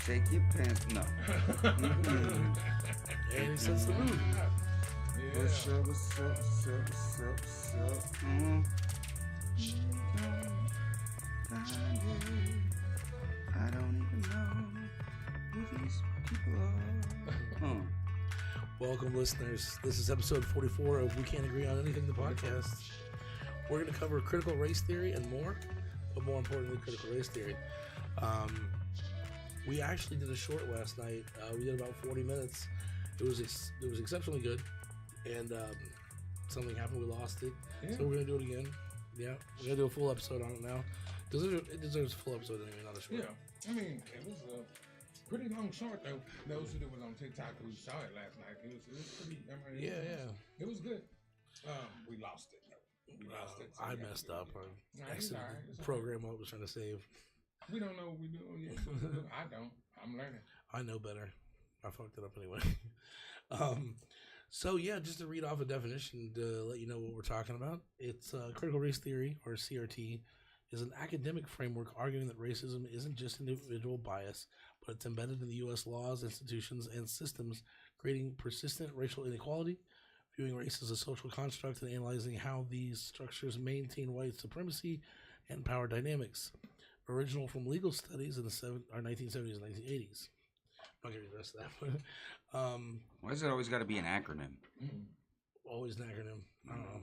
Take your pants. No. And he sets the mood. Yeah. What's up? I don't even know who these people are. Welcome, listeners. This is episode 44 of We Can't Agree on Anything, the podcast. We're going to cover critical race theory and more, but more importantly, critical race theory. We actually did a short last night. We did about 40 minutes. It was exceptionally good, and something happened. We lost it, so we're going to do it again. Yeah, we're going to do a full episode on it now. It deserves a full episode anyway, not a short. Yeah, I mean, it was a pretty long short, though. Those who was on TikTok who saw it last night, it was pretty, I mean, it was good. We lost it, though. We lost it. So I messed up. I exited the program I was trying to save. We don't know what we do yet. I don't. I'm learning. I know better. I fucked it up anyway. So yeah, just to read off a definition to let you know what we're talking about. It's critical race theory, or CRT, is an academic framework arguing that racism isn't just individual bias, but it's embedded in the U.S. laws, institutions, and systems, creating persistent racial inequality, viewing race as a social construct, and analyzing how these structures maintain white supremacy and power dynamics. Original from legal studies in the 1970s and 1980s. I'm not going to read the rest of that. Why does it always got to be an acronym? Always an acronym. I don't know.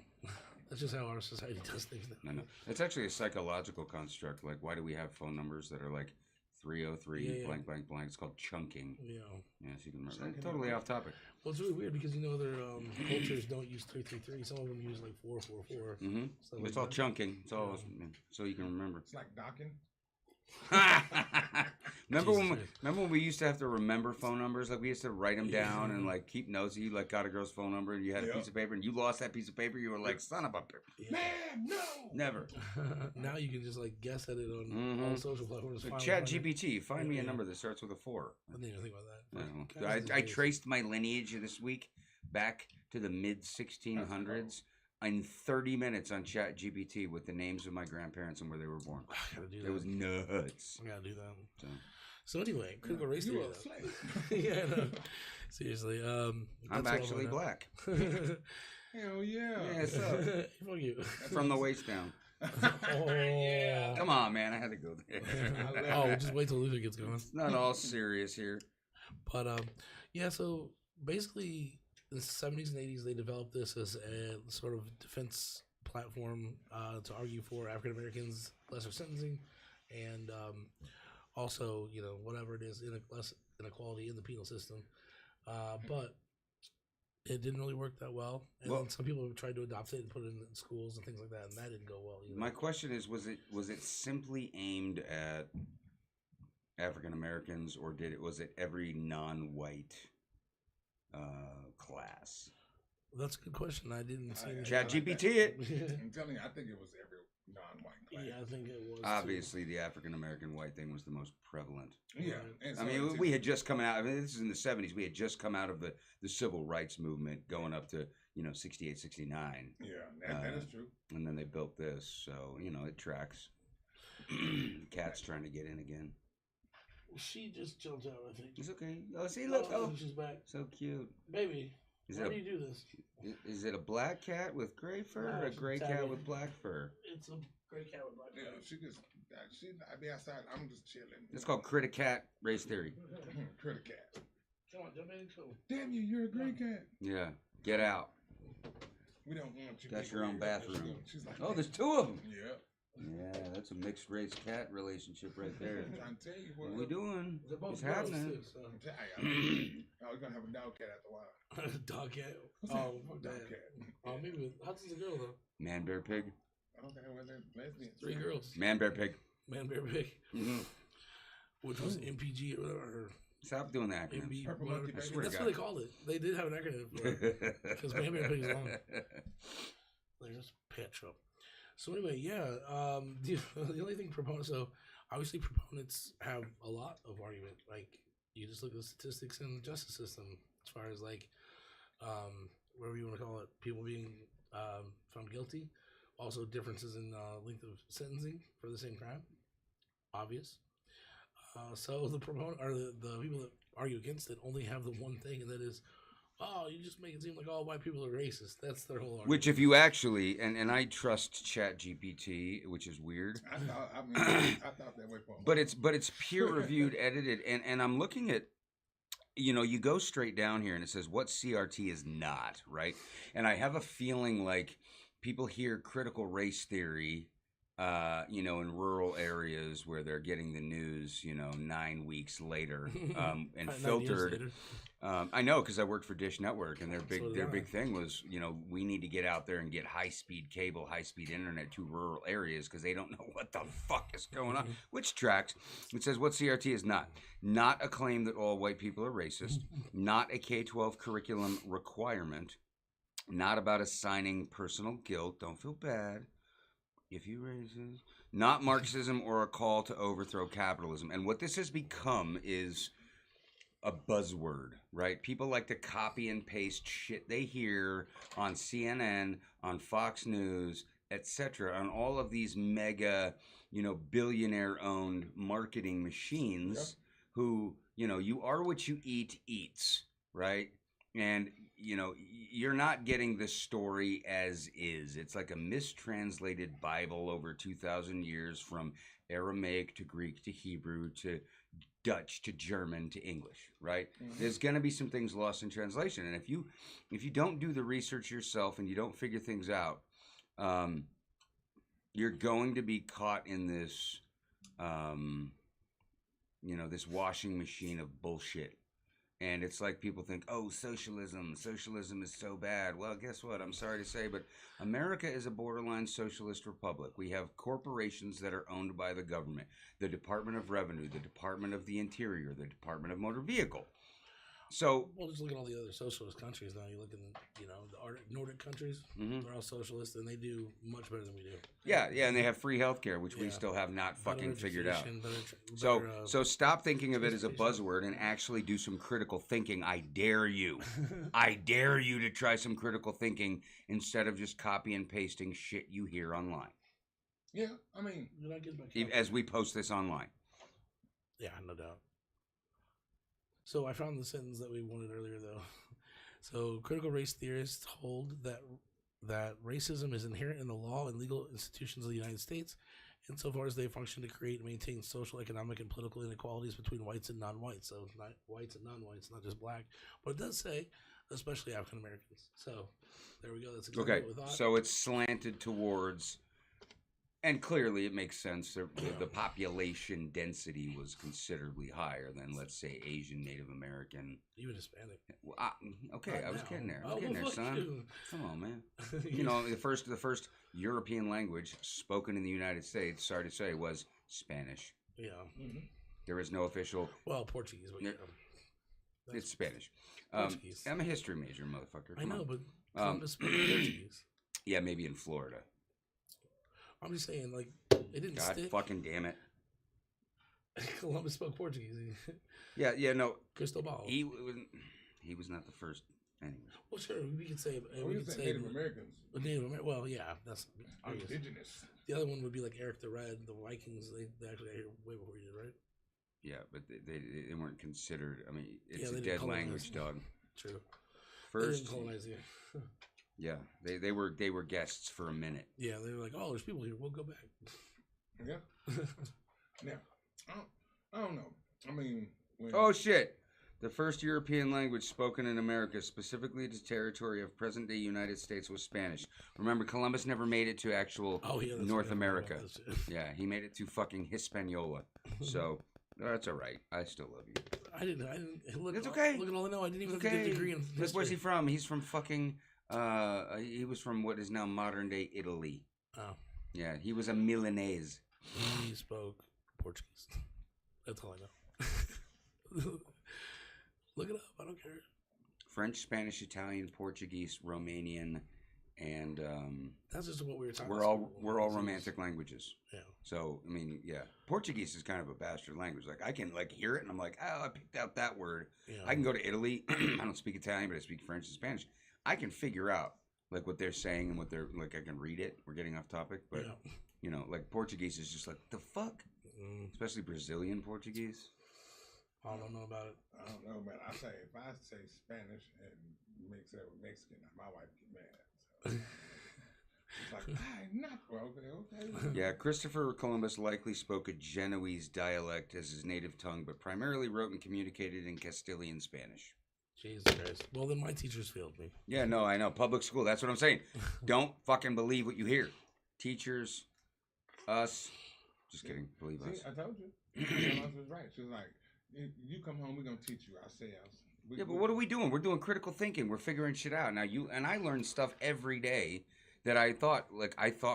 That's just how our society does things now. No. It's actually a psychological construct. Like, why do we have phone numbers that are like 303 blank, blank, blank? It's called chunking. Yeah. Yeah, so you can remember. Totally off topic. Well, it's really weird because, other cultures don't use 333. Some of them use like 444. Mm-hmm. It's all chunking. It's all so you can remember. It's like docking. remember when we used to have to remember phone numbers? Like, we used to write them down and like keep notes. You like got a girl's phone number and you had a piece of paper and you lost that piece of paper. You were like, son of a man, no, never. Now you can just like guess at it on all social platforms. So Chat GPT, find me a number that starts with a 4. I didn't even think about that. I traced my lineage this week back to the mid 1600s. In 30 minutes on Chat GPT with the names of my grandparents and where they were born. I gotta do that. It was nuts. I gotta do that. So anyway, critical race theory. Yeah, no. Seriously. I'm actually black. Hell yeah. Yeah, so. Fuck you. From the waist down. Come on, man. I had to go there. Just wait till Luther gets going. It's not all serious here. But, so basically, in the 70s and 80s, they developed this as a sort of defense platform to argue for African Americans lesser sentencing and also, whatever it is, less inequality in the penal system. But it didn't really work that well. And then some people tried to adopt it and put it in schools and things like that, and that didn't go well either. My question is, was it simply aimed at African Americans, or was it every non-white class? That's a good question. I didn't see Chat GPT it. I'm telling you, I think it was every non-white class. Yeah, I think it was. Obviously, the African American white thing was the most prevalent. Yeah. I mean, we had just come out. I mean, this is in the 70s. We had just come out of the civil rights movement going up to, 68, 69. Yeah, that is true. And then they built this. So, it tracks. Cat's trying to get in again. She just jumped out, I think. It's okay. Oh, see, look. Oh, she's back. So cute. Baby, why do you do this? Is it a black cat with gray fur or a gray cat with black fur? It's a gray cat with black fur. Yeah, I be outside. I'm just chilling. It's called Criticat race theory. Criticat. Come on, jump in. Damn you, you're a gray cat. Yeah, get out. We don't want you. That's your own bathroom. She's like, oh, there's 2 of them. Yeah. Yeah, that's a mixed race cat relationship right there. I'm trying to tell you what we doing? It's Too, happening. so. We're gonna have a dog cat after a while. Dog cat? Dog cat. Maybe. How's this a girl though? Man, bear, pig. Okay, well they're lesbians. 3 girls. Man, bear, pig. Man, bear, pig. Mm-hmm. Which was MPG or whatever. Stop doing the acronyms. That's what they called it. They did have an acronym for it. Because Man, bear, pig is long. Like just pet shop. So anyway, the only thing proponents, so obviously proponents have a lot of argument. Like, you just look at the statistics in the justice system as far as like, whatever you want to call it, people being found guilty Also, differences in length of sentencing for the same crime. Obvious. So the proponent or the people that argue against it only have the one thing, and that is, oh, you just make it seem like all white people are racist. That's their whole argument. Which, if you actually, and I trust ChatGPT, which is weird. I thought that way for. But it's peer reviewed, edited, and I'm looking at, you go straight down here and it says what CRT is not, right? And I have a feeling like people hear critical race theory. In rural areas where they're getting the news, 9 weeks later, and filtered. I know because I worked for Dish Network, and their big thing was, we need to get out there and get high speed cable, high speed internet to rural areas because they don't know what the fuck is going on. Which tracks. It says what CRT is not a claim that all white people are racist, not a K-12 curriculum requirement, not about assigning personal guilt. Don't feel bad. If you racist, not Marxism or a call to overthrow capitalism. And what this has become is a buzzword, right? People like to copy and paste shit they hear on CNN, on Fox News, etc., on all of these mega, billionaire-owned marketing machines who, you are what you eat eats, right? And, you're not getting the story as is. It's like a mistranslated Bible over 2,000 years from Aramaic to Greek to Hebrew to Dutch to German to English, right? Mm-hmm. There's going to be some things lost in translation. And if you don't do the research yourself and you don't figure things out, you're going to be caught in this, this washing machine of bullshit. And it's like people think, oh, socialism is so bad. Well, guess what? I'm sorry to say, but America is a borderline socialist republic. We have corporations that are owned by the government, the Department of Revenue, the Department of the Interior, the Department of Motor Vehicle. So, well, just look at all the other socialist countries now. You look in, the Nordic countries. Mm-hmm. They're all socialist, and they do much better than we do. Yeah, and they have free healthcare, which we still have not fucking figured out. So stop thinking of it as a buzzword and actually do some critical thinking. I dare you. I dare you to try some critical thinking instead of just copy and pasting shit you hear online. Yeah, I mean, as we post this online. Yeah, no doubt. So I found the sentence that we wanted earlier, though. So critical race theorists hold that racism is inherent in the law and legal institutions of the United States, insofar as they function to create and maintain social, economic, and political inequalities between whites and non-whites. So not whites and non-whites, not just black. But it does say, especially African Americans. So there we go. That's exactly what we thought. So it's slanted towards... And clearly it makes sense. The population density was considerably higher than, let's say, Asian, Native American. Even Hispanic. Well, I was getting there. Son. Come on, man. The first European language spoken in the United States, sorry to say, was Spanish. Yeah. Mm-hmm. There is no official... Well, Portuguese. But it's Spanish. Portuguese. I'm a history major, motherfucker. I know, but Columbus spoke Portuguese. Yeah, maybe in Florida. I'm just saying, like, it didn't stick. God fucking damn it. Columbus spoke Portuguese. No. Cristobal. He was not the first anyway. Well, sure, we could say... we could say Native Americans. Well, yeah, that's... Indigenous. The other one would be like Eric the Red, the Vikings. They actually got here way before you did, right? Yeah, but they weren't considered... I mean, it's a dead language, dog. True. First... They didn't colonize you. Yeah, they were guests for a minute. Yeah, they were like, oh, there's people here. We'll go back. Yeah. Now, I don't know. I mean... Oh, shit. The first European language spoken in America, specifically the territory of present-day United States, was Spanish. Remember, Columbus never made it to actual North America. Yeah, he made it to fucking Hispaniola. So, that's all right. I still love you. I didn't. Look, it's okay. Look at all I know. I didn't even have to get a degree in history. Where's he from? He's from fucking... he was from what is now modern-day Italy. Oh. Yeah, he was a Milanese. He spoke Portuguese. That's all I know. Look it up. I don't care. French, Spanish, Italian, Portuguese, Romanian, and that's just what we were talking about. We're all romantic languages. Yeah. So I mean, yeah, Portuguese is kind of a bastard language. Like I can hear it and I'm like, oh, I picked out that word. Yeah. I can go to Italy. I don't speak Italian, but I speak French and Spanish. I can figure out like what they're saying and what they're like. I can read it. We're getting off topic, but you know, like Portuguese is just like the fuck, especially Brazilian Portuguese. I don't know about it. I don't know, man. If I say Spanish and mix it with Mexican, my wife get mad. So. It's like, I'm not okay. Yeah, Christopher Columbus likely spoke a Genoese dialect as his native tongue, but primarily wrote and communicated in Castilian Spanish. Jesus Christ. Well, then my teachers failed me. Yeah, no, I know. Public school. That's what I'm saying. Don't fucking believe what you hear. Teachers, us. Just kidding. Believe us. I told you. She was right. She was like, you come home, we're going to teach you ourselves. Yeah, but what are we doing? We're doing critical thinking. We're figuring shit out. Now, you and I learn stuff every day that I thought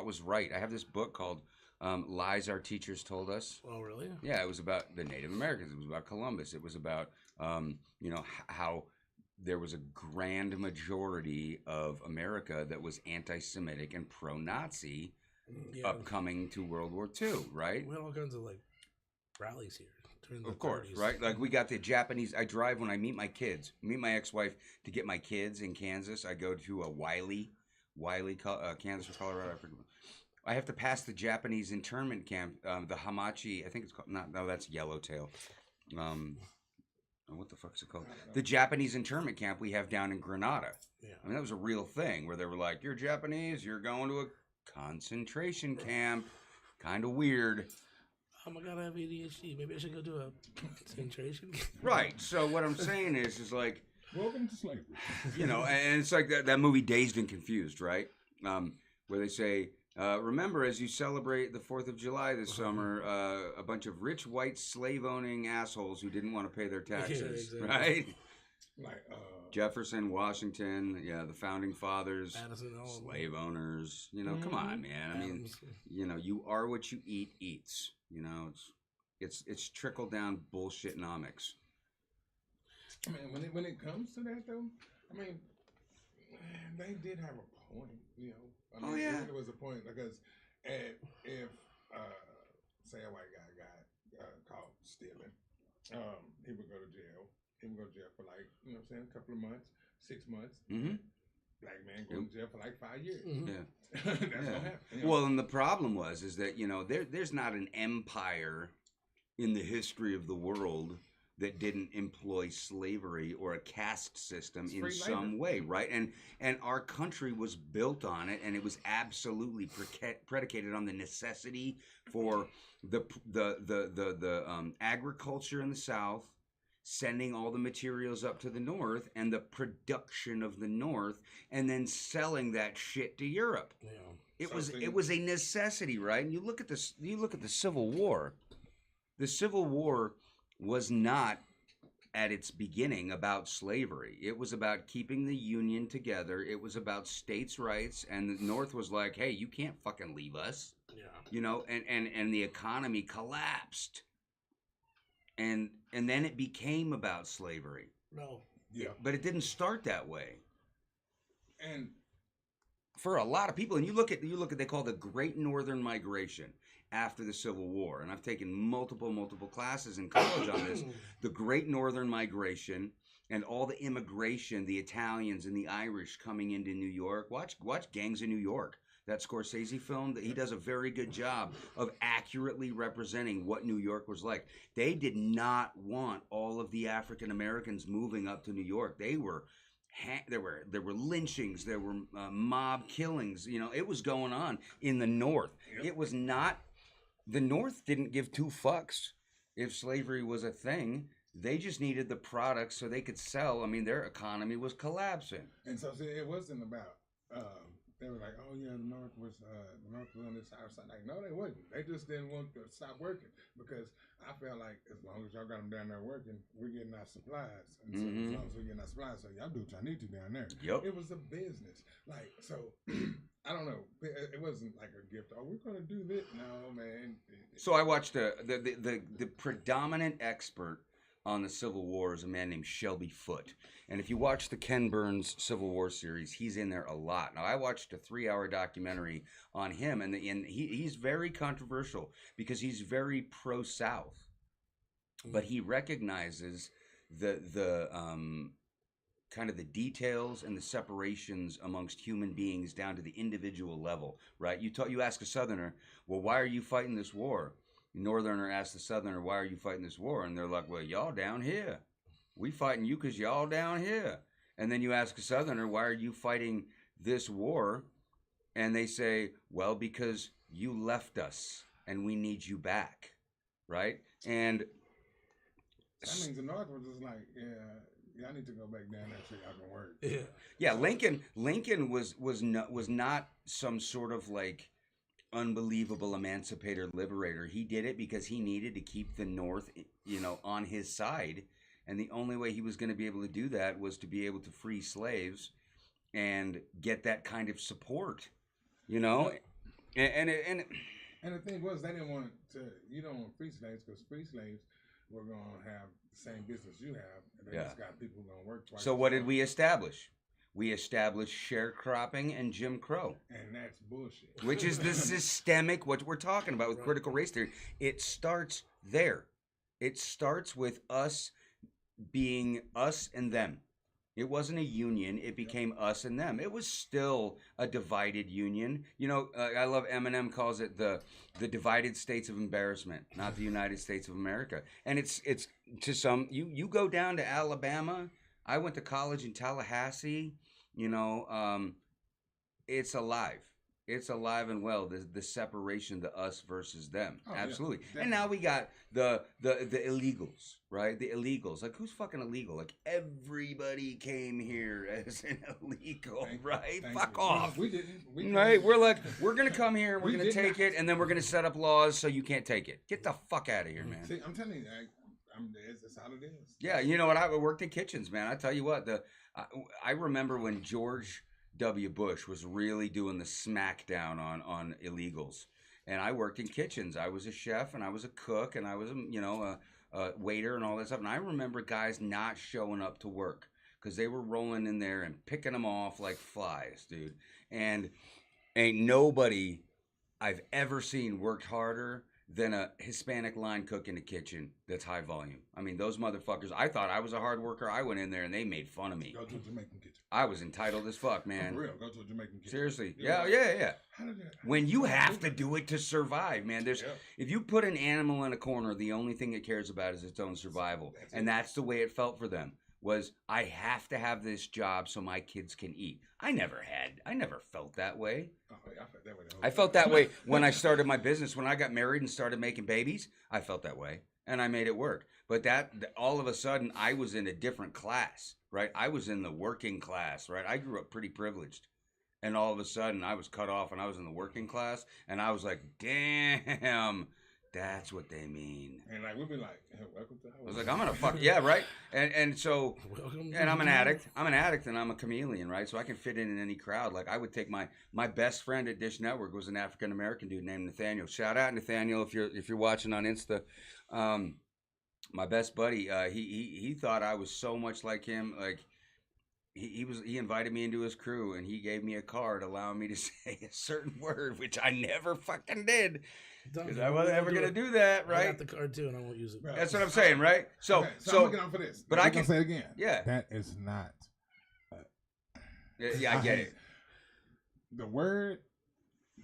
was right. I have this book called Lies Our Teachers Told Us. Oh, really? Yeah, it was about the Native Americans. It was about Columbus. It was about, how there was a grand majority of America that was anti-Semitic and pro-Nazi upcoming to World War II, right? We had all kinds of, rallies here. Of course, 30s. Right? Like, we got the Japanese. I drive when I meet my kids. Meet my ex-wife to get my kids in Kansas. I go to a Wiley, Kansas or Colorado. I have to pass the Japanese internment camp, the Hamachi. I think it's called. No, that's Yellowtail. What the fuck is it called? The Japanese internment camp we have down in Grenada. Yeah. I mean, that was a real thing where they were like, "You're Japanese. You're going to a concentration camp." Kind of weird. Oh my God, I have ADHD. Maybe I should go to a concentration camp. Right. So what I'm saying is like. Welcome to slavery. You know, and it's like that movie Dazed and Confused, right? Where they say, remember, as you celebrate the 4th of July this summer, a bunch of rich, white, slave-owning assholes who didn't want to pay their taxes, right? Like Jefferson, Washington, the founding fathers, Madison, slave owners. You know, come on, man. I mean, you know, you are what you eat eats. You know, it's trickle-down bullshitnomics. I mean, when it comes to that, though, I mean, they did have a point, you know. I mean, there was a point because if say a white guy got caught stealing, he would go to jail. He would go to jail for a couple of months, 6 months. Mm-hmm. Black man go to jail for 5 years. Mm-hmm. Yeah, that's what happened. You know? Well, and the problem is that there's not an empire in the history of the world that didn't employ slavery or a caste system in some way, right? And our country was built on it, and it was absolutely predicated on the necessity for the agriculture in the South, sending all the materials up to the North, and the production of the North, and then selling that shit to Europe. Yeah. It was a necessity, right? And you look at this. You look at the Civil War. The Civil War was not at its beginning about slavery. It was about keeping the Union together. It was about states' rights, and the North was like, hey, you can't fucking leave us. Yeah. You know, and the economy collapsed. And then it became about slavery. No. Yeah. But it didn't start that way. And for a lot of people, and you look at they call the Great Northern Migration after the Civil War, and I've taken multiple classes in college on this. The Great Northern Migration and all the immigration, the Italians and the Irish coming into New York. Watch Gangs of New York, that Scorsese film. That he does a very good job of accurately representing what New York was like. They did not want all of the African Americans moving up to New York. There were lynchings, there were mob killings. You know, it was going on in the North. Yep. It was not. The North didn't give two fucks if slavery was a thing. They just needed the products so they could sell. I mean, their economy was collapsing. And so, see, it wasn't about. They were like, "Oh yeah, the North was on this side." Like, no, they wasn't. They just didn't want to stop working because I felt like as long as y'all got them down there working, we're getting our supplies. And so as long as we're getting our supplies, so y'all do what y'all need to down there. Yep. It was a business. Like, so I don't know. It wasn't like a gift. Oh, we're gonna do this. No, man. So I watched the predominant expert on the Civil War is a man named Shelby Foote. And if you watch the Ken Burns Civil War series, he's in there a lot. Now, I watched a 3-hour documentary on him, and he's very controversial because he's very pro-South. But he recognizes the kind of the details and the separations amongst human beings down to the individual level, right? You ask a Southerner, well, why are you fighting this war? Northerner asks the Southerner, why are you fighting this war? And they're like, well, y'all down here. We fighting you because y'all down here. And then you ask a Southerner, why are you fighting this war? And they say, well, because you left us and we need you back, right? And that means the North was just like, yeah, I need to go back down there so y'all can work. Yeah, Lincoln was not some sort of like unbelievable emancipator liberator. He did it because he needed to keep the North, on his side, and the only way he was going to be able to do that was to be able to free slaves and get that kind of support, and the thing was, they didn't want you don't want free slaves because free slaves were going to have the same business you have, and they just got people going to work twice. So what did we establish? We established sharecropping and Jim Crow. And that's bullshit. Which is the systemic, what we're talking about with critical race theory. It starts there. It starts with us being us and them. It wasn't a union. It became us and them. It was still a divided union. I love Eminem calls it the divided states of embarrassment, not the United States of America. And it's to some, you go down to Alabama. I went to college in Tallahassee. It's alive. It's alive and well. The separation, the us versus them. Oh, absolutely. Yeah, and now we got the illegals, right? The illegals. Like, who's fucking illegal? Like, everybody came here as an illegal, right? Fuck off. We didn't. Right? We're like, we're going to come here, we're going to take it, and then we're going to set up laws so you can't take it. Get the fuck out of here, man. See, I'm telling you, it's how it is. Yeah, you know what? I worked in kitchens, man. I tell you what, I remember when George W. Bush was really doing the smackdown on illegals, and I worked in kitchens. I was a chef, and I was a cook, and I was a waiter, and all that stuff. And I remember guys not showing up to work because they were rolling in there and picking them off like flies, dude. And ain't nobody I've ever seen worked harder than a Hispanic line cook in the kitchen that's high volume. I mean, those motherfuckers, I thought I was a hard worker. I went in there and they made fun of me. Go to a Jamaican kitchen. I was entitled as fuck, man. For real, go to a Jamaican kitchen. Seriously. Yeah. When you have to do it to survive, man. If you put an animal in a corner, the only thing it cares about is its own survival. That's the way it felt for them. Was I have to have this job so my kids can eat. I never felt that way. Oh, I felt that way. I felt that way when I started my business. When I got married and started making babies, I felt that way. And I made it work. But all of a sudden, I was in a different class, right? I was in the working class, right? I grew up pretty privileged. And all of a sudden, I was cut off and I was in the working class. And I was like, damn. That's what they mean. And like we'd be like, hey, welcome to I was like, I'm gonna fuck right. And so and I'm an addict. And I'm a chameleon, right? So I can fit in any crowd. Like I would take my best friend at Dish Network was an African American dude named Nathaniel. Shout out Nathaniel if you're watching on Insta. My best buddy, he thought I was so much like him. Like he invited me into his crew and he gave me a card allowing me to say a certain word, which I never fucking did. Because I wasn't ever going to do that, right? I got the card too and I won't use it. That's what I'm saying, right? So I'm looking out for this. But I can say it again. Yeah. That is not. Yeah, I get it. The word,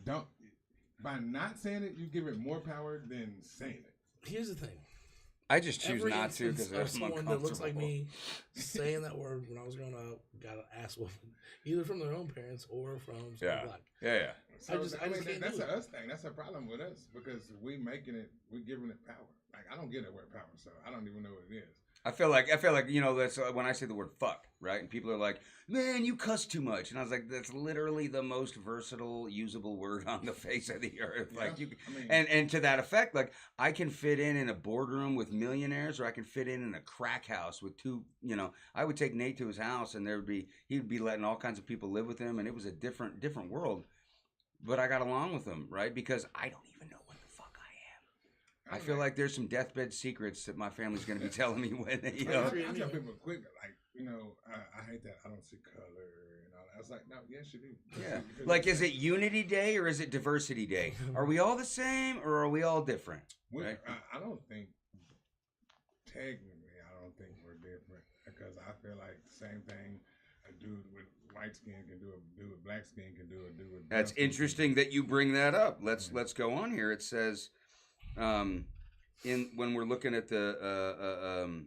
by not saying it, you give it more power than saying it. Here's the thing. I just choose not to because I'm someone uncomfortable. that looks like me saying that word when I was growing up got an ass whooping, either from their own parents or from someone black. Yeah. So I mean, that's a us thing. That's a problem with us because we're giving it power. Like I don't get that word power, so I don't even know what it is. I feel like that's when I say the word fuck, right? And people are like, "Man, you cuss too much," and I was like, "That's literally the most versatile, usable word on the face of the earth." Like and to that effect, like I can fit in a boardroom with millionaires, or I can fit in a crack house with two. I would take Nate to his house, and he would be letting all kinds of people live with him, and it was a different world. But I got along with him, right? Because I don't even know what the fuck I am. I feel like there's some deathbed secrets that my family's going to be telling me when they, I tell people quick, like, I hate that I don't see color and all that. I was like, no, yes, you do. Yeah. Like, is it Unity Day or is it Diversity Day? Are we all the same or are we all different? Right? I don't think, technically, we're different. because I feel like the same thing a dude with white skin can do, a dude with black skin can do, a dude with That's brown skin interesting that you bring that up. Let's go on here. It says, in when we're looking at the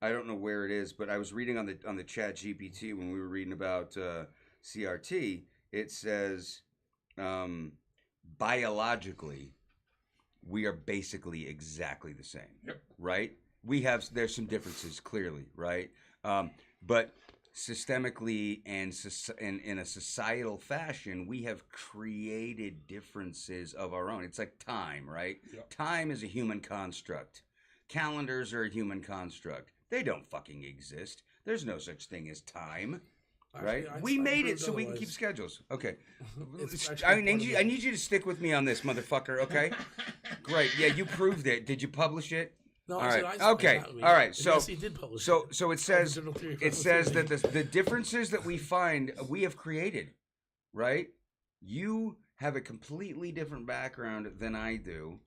I don't know where it is, but I was reading on the Chat GPT when we were reading about CRT. It says, biologically, we are basically exactly the same. Yep. Right? There's some differences clearly, right? But systemically and in a societal fashion, we have created differences of our own. It's like time, right? Yep. Time is a human construct. Calendars are a human construct. They don't fucking exist. There's no such thing as time. Right? We made it so we can keep schedules. Okay. I need you to stick with me on this, motherfucker, okay? Great. Yeah, you proved it. Did you publish it? No, all right. Okay. All right. So yes, he did publish so it says that the differences that we find we have created, right? You have a completely different background than I do.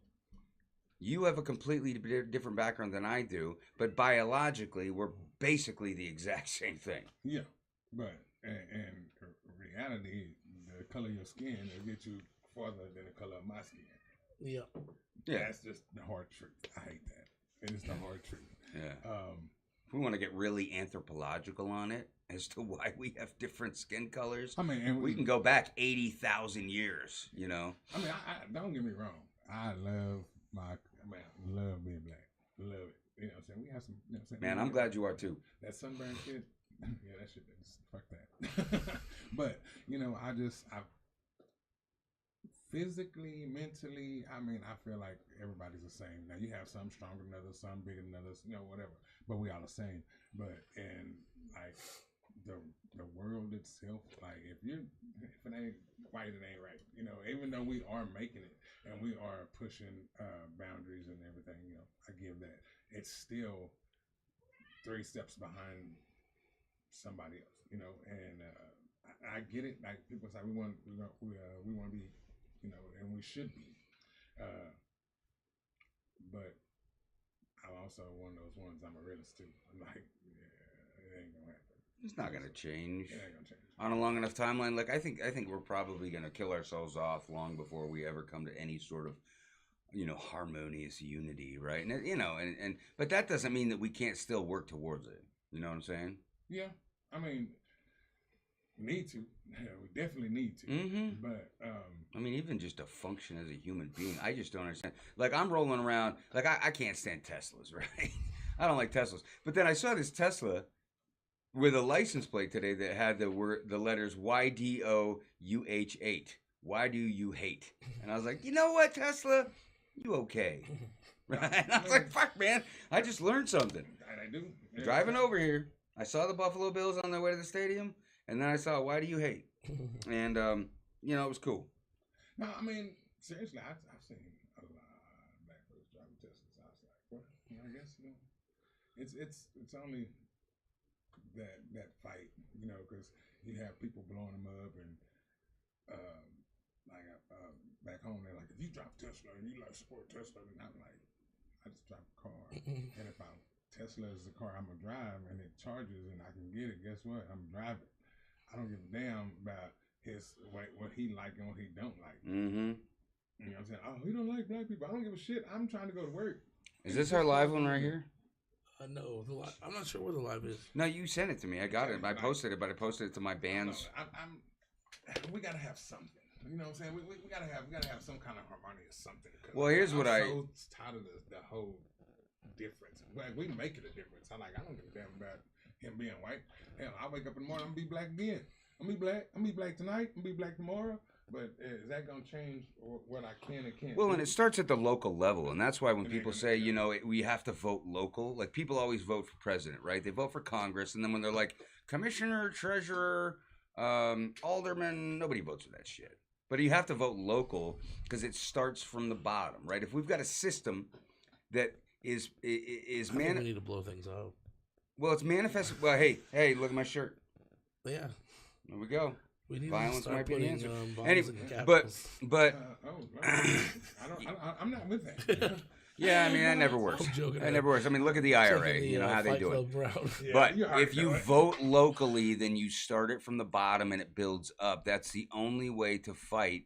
You have a completely different background than I do, but biologically we're basically the exact same thing. Yeah. But in reality, the color of your skin will get you farther than the color of my skin. Yeah. That's just the hard truth. I hate that. It is the hard truth. Yeah. If we want to get really anthropological on it as to why we have different skin colors, I mean, and we can go back 80,000 years. You know. I mean, I don't get me wrong. I love love being black. Love it. You know what I'm saying? We have some. You know what I'm saying? Man, I'm glad you are too. That sunburn shit. Yeah, that shit is fuck that. But I physically, mentally, I mean, I feel like everybody's the same. Now you have some stronger than others, some bigger than others, whatever. But we all the same. But in like the world itself, like if it ain't white, it ain't right. Even though we are making it and we are pushing boundaries and everything, I give that. It's still 3 steps behind somebody else, and I get it. Like people say, we want to be, and we should be, but I'm also one of those ones. I'm a realist too. I'm like, yeah, it ain't gonna happen. It's not gonna change. It ain't gonna change on a long enough timeline. Like I think we're probably gonna kill ourselves off long before we ever come to any sort of harmonious unity, right? And but that doesn't mean that we can't still work towards it. You know what I'm saying? Yeah. I mean, we need to. Yeah, we definitely need to. Mm-hmm. But I mean, even just to function as a human being, I just don't understand. Like I'm rolling around, like I can't stand Teslas, right? I don't like Teslas. But then I saw this Tesla with a license plate today that had the letters YDOUH8. Why do you hate? And I was like, you know what, Tesla? You okay? Right? And I was like, fuck, man. I just learned something. I do. Yeah. Driving over here, I saw the Buffalo Bills on their way to the stadium, and then I saw Why Do You Hate? And, it was cool. No, I mean, seriously, I've seen a lot of black folks driving Teslas. I was like, well, I guess, it's only that fight, because you have people blowing them up and, back home, they're like, if you drive Tesla and you support Tesla, and I'm like, I just drive a car. And if Tesla is the car I'm going to drive and it charges and I can get it, guess what? I'm driving. I don't give a damn about what he like and what he don't like. Mm-hmm. You know what I'm saying? Oh, he don't like black people. I don't give a shit. I'm trying to go to work. Is this our live one right here? No, I'm not sure where the live is. No, you sent it to me. I got it. I posted it, but I posted it to my band's. We got to have something. You know what I'm saying? We gotta have some kind of harmony or something. Well, here's what I'm so tired of the whole difference. Like, we make it a difference. I don't give a damn about him being white. Hell, I wake up in the morning, I'm gonna be black again. I'm gonna be black. I'm gonna be black tonight. I'm gonna be black tomorrow. But is that gonna change what I can and can't? Well, and it starts at the local level, and that's why when people say, we have to vote local, like people always vote for president, right? They vote for Congress, and then when they're like commissioner, treasurer, alderman, nobody votes for that shit. But you have to vote local because it starts from the bottom, right? If we've got a system that is I think we need to blow things out. Well, it's manifested. Well, hey, look at my shirt. Yeah. There we go. We need Violence to might be the answer. Anyway, but I'm not with that. Yeah, I mean that never works. I'm joking. That never works. I mean, look at the IRA. You know how they Fight do it. Club route. Yeah, But you already if you know it. vote locally, then you start it from the bottom and it builds up. That's the only way to fight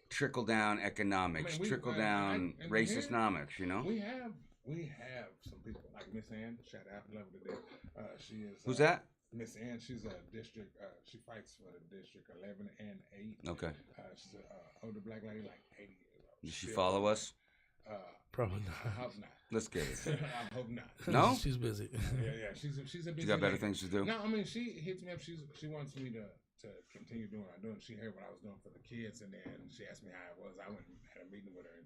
trickle down economics, I mean, trickle down and racist here, nomics. You know, we have some people like Miss Ann. Shout out, love her to death. She is. who's that? Miss Ann. She's a district. She fights for the district 11 and 8. Okay. She's an older black lady, like 80 years old. Does she follow us? Probably I not. hope not. Let's get it. I hope not. No? She's busy. Yeah. She's a busy. She got better lady. things to do. No, I mean she hits me up. She wants me to continue doing what I'm doing. She heard what I was doing for the kids, and then she asked me how it was. I went and had a meeting with her, and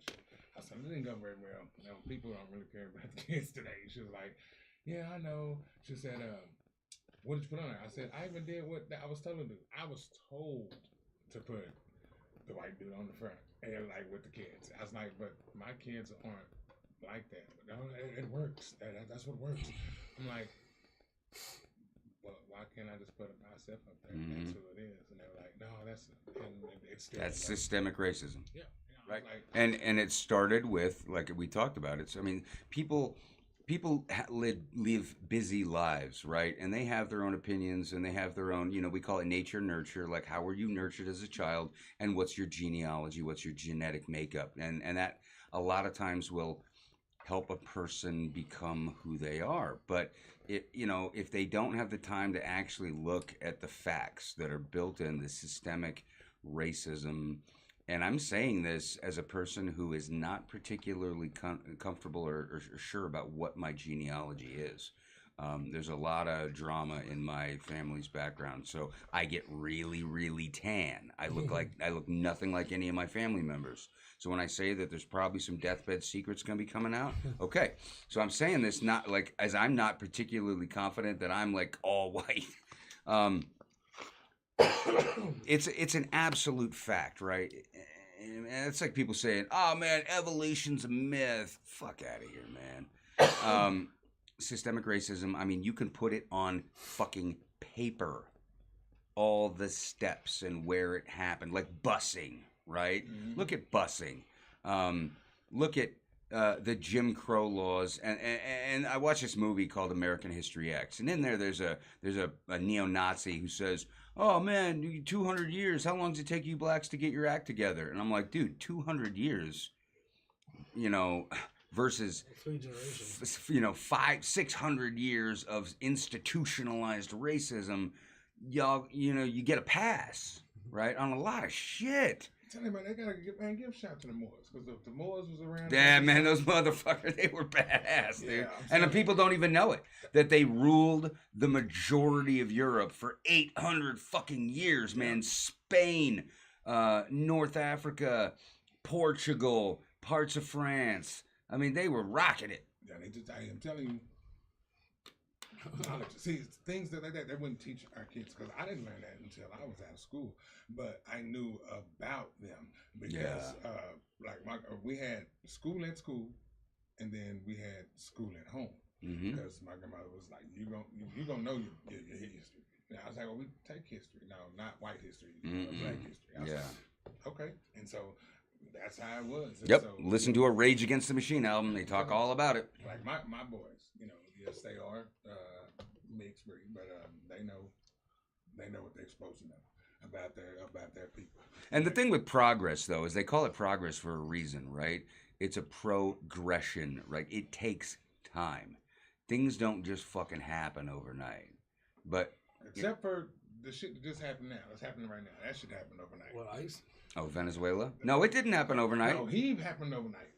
I said it didn't go very well. You know, people don't really care about the kids today. She was like, "Yeah, I know." She said, "What did you put on there?" I said, "I even did what I was told to do. I was told to put the white dude on the front and like with the kids." I was like, "But my kids aren't like that. But no, it works. That's what works." I'm like, well, why can't I just put myself up there? Mm-hmm. That's who it is. And they were like, no, it's still That's like, systemic racism. Yeah. Right. Like, And it started with, like we talked about, I mean, people live busy lives, right? And they have their own opinions and they have their own, you know, we call it nature nurture, like how were you nurtured as a child and what's your genealogy, what's your genetic makeup? And that a lot of times will help a person become who they are. But if they don't have the time to actually look at the facts that are built in the systemic racism, and I'm saying this as a person who is not particularly comfortable or sure about what my genealogy is. There's a lot of drama in my family's background, so I get really, really tan. I look nothing like any of my family members. So when I say that there's probably some deathbed secrets going to be coming out, okay. So I'm saying this not like as I'm not particularly confident that I'm like all white. It's an absolute fact, right? And it's like people saying, "Oh man, evolution's a myth." Fuck out of here, man. Systemic racism, I mean, you can put it on fucking paper. All the steps and where it happened, like busing, right? Mm-hmm. Look at busing. Look at the Jim Crow laws. And I watched this movie called American History X. And in there's a neo-Nazi who says, "Oh man, 200 years. How long does it take you blacks to get your act together?" And I'm like, dude, 200 years, versus 3 generations. 500-600 years of institutionalized racism. Y'all, you get a pass, right, on a lot of shit. Tell me, man, they gotta give a shout to the Moors, because if the Moors was around, yeah, man, those motherfuckers, they were badass, dude. And the people don't even know it, that they ruled the majority of Europe for 800 fucking years, man. Spain, North Africa, Portugal, parts of France. I mean, they were rocking it. Yeah, I am telling you. Knowledge. See, things that they wouldn't teach our kids, because I didn't learn that until I was out of school. But I knew about them because, we had school at school, and then we had school at home. Because my grandmother was like, "You gonna know your history." Now I was like, "Well, we take history, no, not white history, black history." I was like, okay, and so that's how it was. And yep. So, listen to a Rage Against the Machine album. They talk all about it. Like my boys, yes, they are mixed breed, but they know what they're supposed to know about their people. And the thing with progress, though, is they call it progress for a reason, right? It's a progression, right? It takes time. Things don't just fucking happen overnight. But except for the shit that just happened now. It's happening right now. That shit happened overnight. What, ICE? Oh, Venezuela? No, it didn't happen overnight. No, he happened overnight.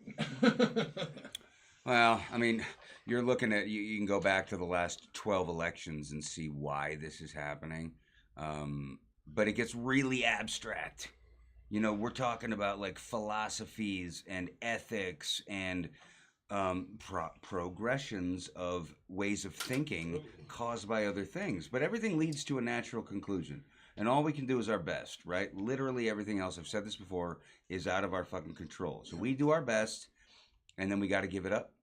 Well, I mean, you're looking at, you can go back to the last 12 elections and see why this is happening. But it gets really abstract. We're talking about like philosophies and ethics and progressions of ways of thinking caused by other things. But everything leads to a natural conclusion. And all we can do is our best, right? Literally everything else, I've said this before, is out of our fucking control. So we do our best, and then we got to give it up.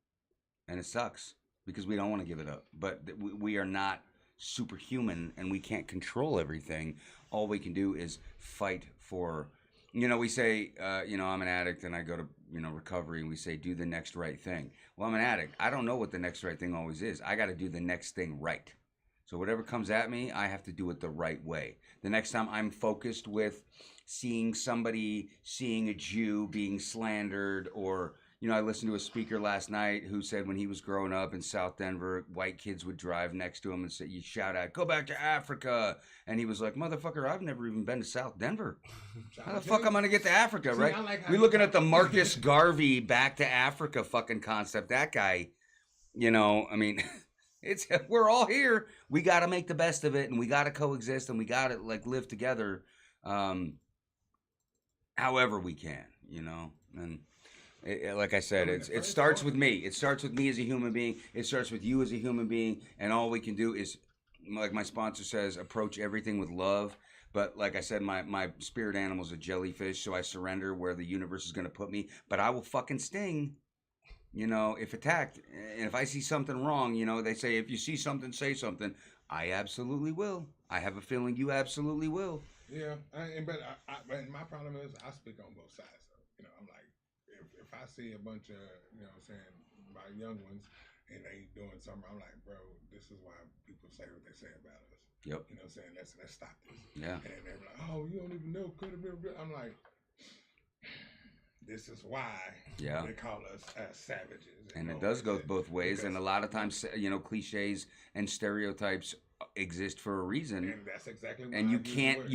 And it sucks because we don't want to give it up. But we are not superhuman, and we can't control everything. All we can do is fight for, we say, I'm an addict and I go to, recovery, and we say, do the next right thing. Well, I'm an addict. I don't know what the next right thing always is. I got to do the next thing right. So whatever comes at me, I have to do it the right way. The next time I'm focused with seeing a Jew being slandered, or, I listened to a speaker last night who said when he was growing up in South Denver, white kids would drive next to him and say, you shout out, go back to Africa. And he was like, motherfucker, I've never even been to South Denver. How the fuck am I going to get to Africa, right? We're looking at the Marcus Garvey back to Africa fucking concept. That guy, I mean... we're all here. We got to make the best of it, and we got to coexist, and we got to live together, however we can, And like I said, it starts with me. It starts with me as a human being. It starts with you as a human being, and all we can do is, like my sponsor says, approach everything with love. But like I said, my spirit animal is a jellyfish, so I surrender where the universe is going to put me. But I will fucking sting. If attacked, and if I see something wrong, they say, if you see something, say something. I absolutely will. I have a feeling you absolutely will. Yeah, but my problem is I speak on both sides. So, I'm like, if I see a bunch of, my young ones, and they doing something, I'm like, bro, this is why people say what they say about us. Yep. Let's stop this. Yeah. And they're like, oh, you don't even know, could have been. I'm like, this is why they call us savages. And it does go both ways. And a lot of times, cliches and stereotypes exist for a reason. And that's exactly. And you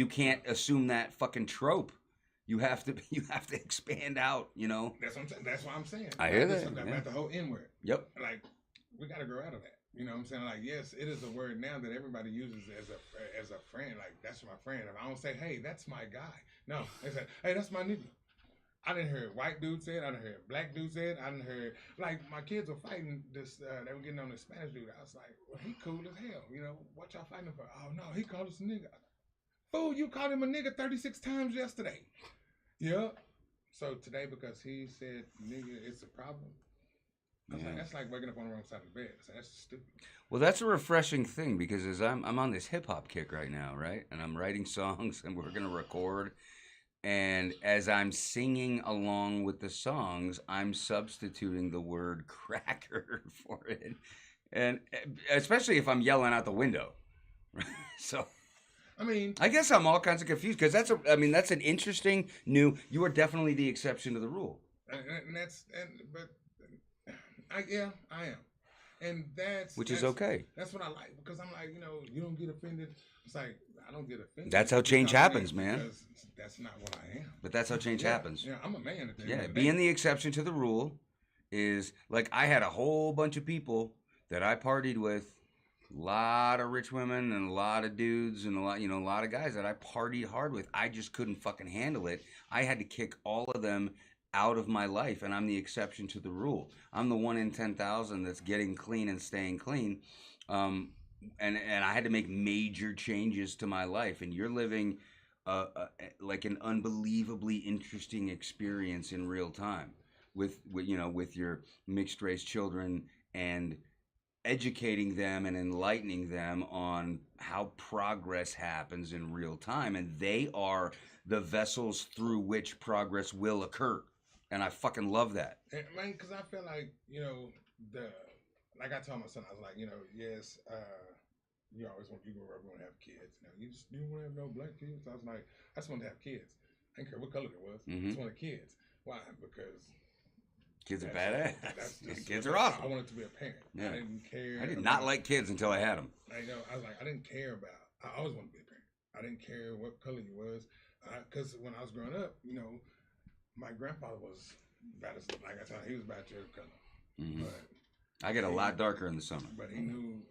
can't assume that fucking trope. You have to expand out. That's what I'm saying. That's what I'm saying. I hear that. About the whole N word. Yep. Like, we got to grow out of that. You know what I'm saying? Like, yes, it is a word now that everybody uses as a friend. Like, that's my friend. If I don't say, hey, that's my guy. No, they say, hey, that's my nigga. I didn't hear white dude say it. I didn't hear black dude say it. I didn't hear, like, my kids were fighting this. They were getting on the Spanish dude. I was like, well, he cool as hell. What y'all fighting for? Oh, no, he called us a nigga. Fool, you called him a nigga 36 times yesterday. Yeah. So today, because he said nigga, it's a problem. Like, that's like waking up on the wrong side of the bed. So that's stupid. Well, that's a refreshing thing, because as I'm on this hip hop kick right now, right? And I'm writing songs, and we're gonna record. And as I'm singing along with the songs, I'm substituting the word cracker for it. And especially if I'm yelling out the window. So, I guess I'm all kinds of confused, because that's an interesting new, you are definitely the exception to the rule. I am. And which is okay. That's what I like, because I'm like, you don't get offended. It's like, I don't get offended. That's how change happens, man. Because that's not what I am. But that's how change happens. Yeah, I'm a man at the end Yeah, of the day. being the exception to the rule is, like, I had a whole bunch of people that I partied with, a lot of rich women and a lot of dudes and a lot of guys that I partied hard with. I just couldn't fucking handle it. I had to kick all of them out of my life, and I'm the exception to the rule. I'm the 1 in 10,000 that's getting clean and staying clean. And I had to make major changes to my life, and you're living like an unbelievably interesting experience in real time with your mixed race children, and educating them and enlightening them on how progress happens in real time, and they are the vessels through which progress will occur. And I fucking love that. Man, because I feel like, like I told my son, I was like, yes, you always want to have kids. You don't want to have no black kids. I was like, I just want to have kids. I didn't care what color it was. I just wanted kids. Why? Because kids are badass. Kids are awesome. I wanted to be a parent. Yeah. I didn't care. I did not like kids until I had them. I was like, I didn't care about. I always wanted to be a parent. I didn't care what color you was, because when I was growing up, my grandfather was about as, like I told you, he was about your color. Mm-hmm. But I get a lot darker in the summer. But he knew.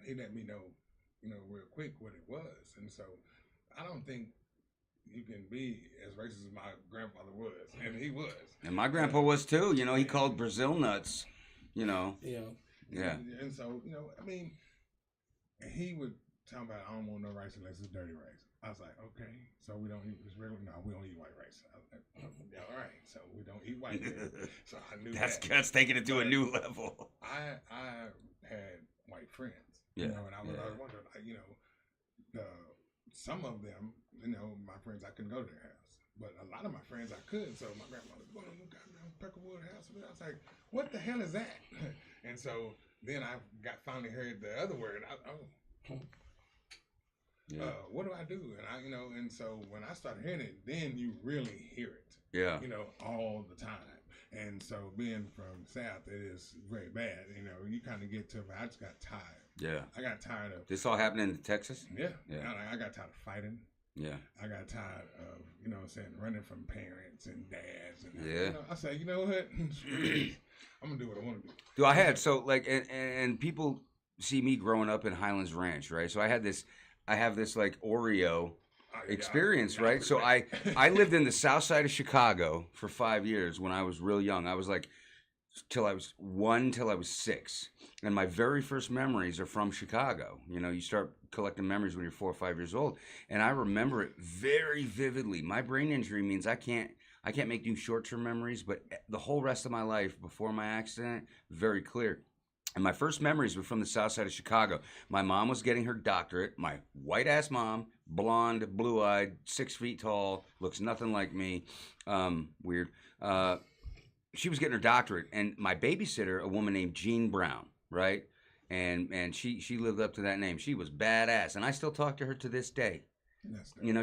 He let me know, real quick what it was, and so I don't think you can be as racist as my grandfather was, and he was. And my grandpa was too. He called Brazil nuts. Yeah. Yeah. And so he would talk about, I don't want no rice unless it's dirty rice. I was like, okay, so we don't eat this regular? No, we don't eat white rice. I was like, yeah, all right, so we don't eat white rice. So I knew that's taking it to a new level. I had white friends. Yeah. And I was wondering, some of them, my friends, I couldn't go to their house. but a lot of my friends I couldn't. So my grandmother going to goddamn Peckerwood House. I was like, what the hell is that? And so then I finally heard the other word. What do I do? And and so when I started hearing it, then you really hear it. Yeah. All the time. And so being from South, it is very bad. You kind of get to, I just got tired. Yeah. I got tired of. This all happening in Texas? Yeah. I got tired of fighting. Yeah. I got tired of, running from parents and dads. And yeah. I say, you know what? I'm going to do what I want to do. Do I had, so like, and people see me growing up in Highlands Ranch, right? So I have this like Oreo experience, right? So I lived in the south side of Chicago for 5 years when I was real young. I was like, till I was 6. And my very first memories are from Chicago. You start collecting memories when you're 4 or 5 years old. And I remember it very vividly. My brain injury means I can't make new short-term memories, but the whole rest of my life before my accident, very clear. And my first memories were from the south side of Chicago. My mom was getting her doctorate. My white-ass mom, blonde, blue-eyed, 6 feet tall, looks nothing like me. Weird. She was getting her doctorate, and my babysitter, a woman named Jean Brown, right? And she lived up to that name. She was badass, and I still talk to her to this day.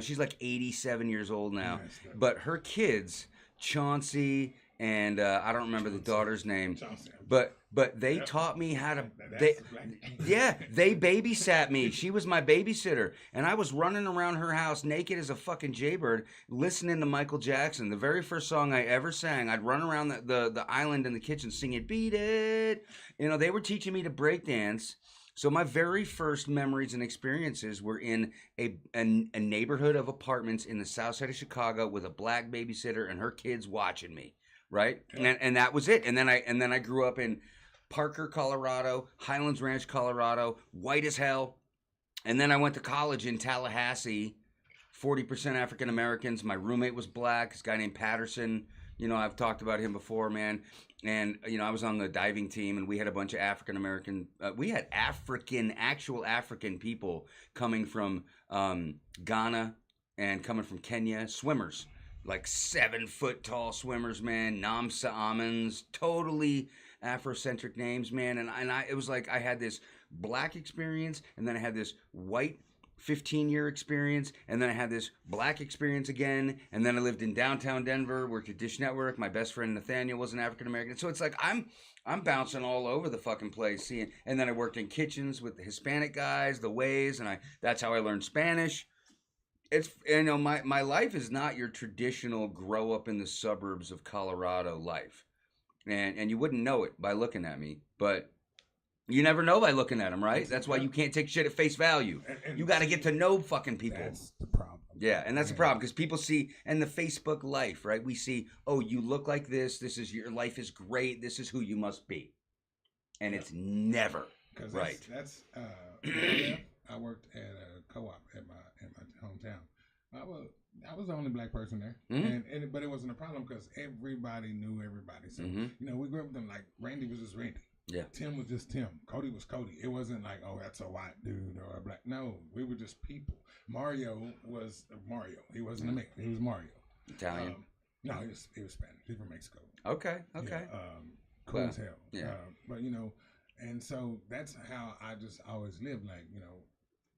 She's like 87 years old now. But her kids, Chauncey, and I don't remember the daughter's name, but they taught me how to. They babysat me. She was my babysitter, and I was running around her house naked as a fucking jaybird, listening to Michael Jackson. The very first song I ever sang, I'd run around the island in the kitchen singing "Beat It." They were teaching me to break dance. So my very first memories and experiences were in a neighborhood of apartments in the south side of Chicago with a black babysitter and her kids watching me, right? And that was it. And then I grew up in Parker, Colorado, Highlands Ranch, Colorado, white as hell. And then I went to college in Tallahassee, 40% African Americans. My roommate was black, this guy named Patterson. I've talked about him before, man. And, I was on the diving team, and we had a bunch of African American, we had actual African people coming from Ghana and coming from Kenya, swimmers, like 7 foot tall swimmers, man, Namsa Amens, totally Afrocentric names, man. And it was like I had this black experience, and then I had this white 15-year experience, and then I had this black experience again, and then I lived in downtown Denver, worked at Dish Network. My best friend Nathaniel was an African American, so it's like I'm bouncing all over the fucking place, seeing. And then I worked in kitchens with the Hispanic guys, the Ways, and that's how I learned Spanish. It's my life is not your traditional grow up in the suburbs of Colorado life, and you wouldn't know it by looking at me, but. You never know by looking at them, right? That's why you can't take shit at face value. And you got to get to know fucking people. That's the problem. Yeah, and that's the problem because people see, and the Facebook life, right? We see, oh, you look like this. This is your life is great. This is who you must be, and it's never right. I worked at a co-op at my hometown. I was the only black person there, but it wasn't a problem because everybody knew everybody. So we grew up with them like Randy was just Randy. Yeah. Tim was just Tim. Cody was Cody. It wasn't like, oh, that's a white dude or a black. No, we were just people. Mario was Mario. He wasn't a mix. He was Mario. Italian? No, he was Spanish. He's from Mexico. Okay. Yeah, cool as hell. Yeah. But and so that's how I just always lived. Like,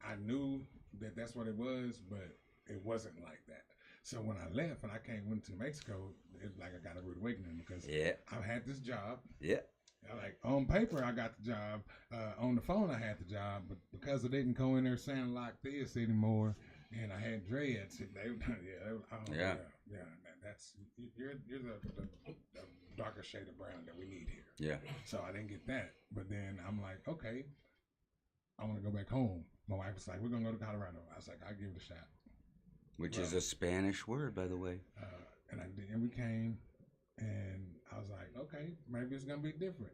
I knew that that's what it was, but it wasn't like that. So when I left and went to Mexico, it's like I got a rude awakening because I had this job. Yeah. Like on paper, I got the job. On the phone, I had the job, but because I didn't go in there sounding like this anymore, and I had dreads, that's you're the darker shade of brown that we need here. Yeah. So I didn't get that, but then I'm like, okay, I want to go back home. My wife was like, we're gonna go to Colorado. I was like, I'll give it a shot. Which is a Spanish word, by the way. And we came. And I was like, okay, maybe it's gonna be different.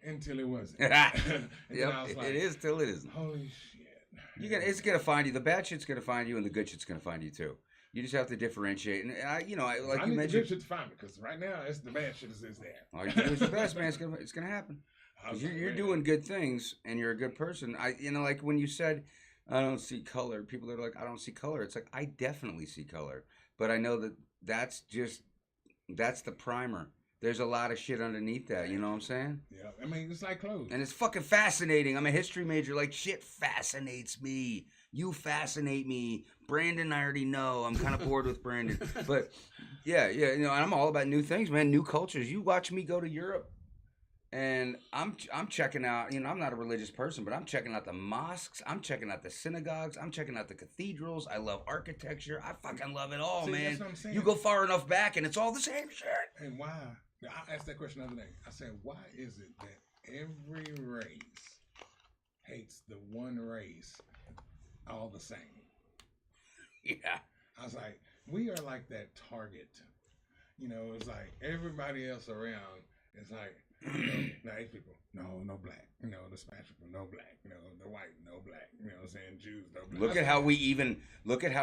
Until it wasn't. It is till it isn't. Holy shit! It's gonna find you. The bad shit's gonna find you, and the good shit's gonna find you too. You just have to differentiate. And I need mentioned, the good shit to find me because right now it's the bad shit is there. All you do is your best, man. It's gonna happen. You're doing good things, and you're a good person. Like when you said, I don't see color. People are like, I don't see color. It's like, I definitely see color. But I know that that's the primer. There's a lot of shit underneath that, you know what I'm saying? Yeah, I mean, it's like clothes. And it's fucking fascinating. I'm a history major. Like, shit fascinates me. You fascinate me. Brandon, I already know. I'm kind of bored with Brandon. But, yeah, you know, I'm all about new things, man, new cultures. You watch me go to Europe, and I'm checking out, you know, I'm not a religious person, but I'm checking out the mosques. I'm checking out the synagogues. I'm checking out the cathedrals. I love architecture. I fucking love it all, See, man. that's what I'm saying. You go far enough back, and it's all the same shit. And why? I asked that question the other day. I said, why is it that every race hates the one race all the same? Yeah. I was like, we are like that target. You know, it's like everybody else around is like, you know, the Asian people, no black. You know, the Spanish people, no black. You know, the white, no black. You know what I'm saying? Jews, no black. Look at how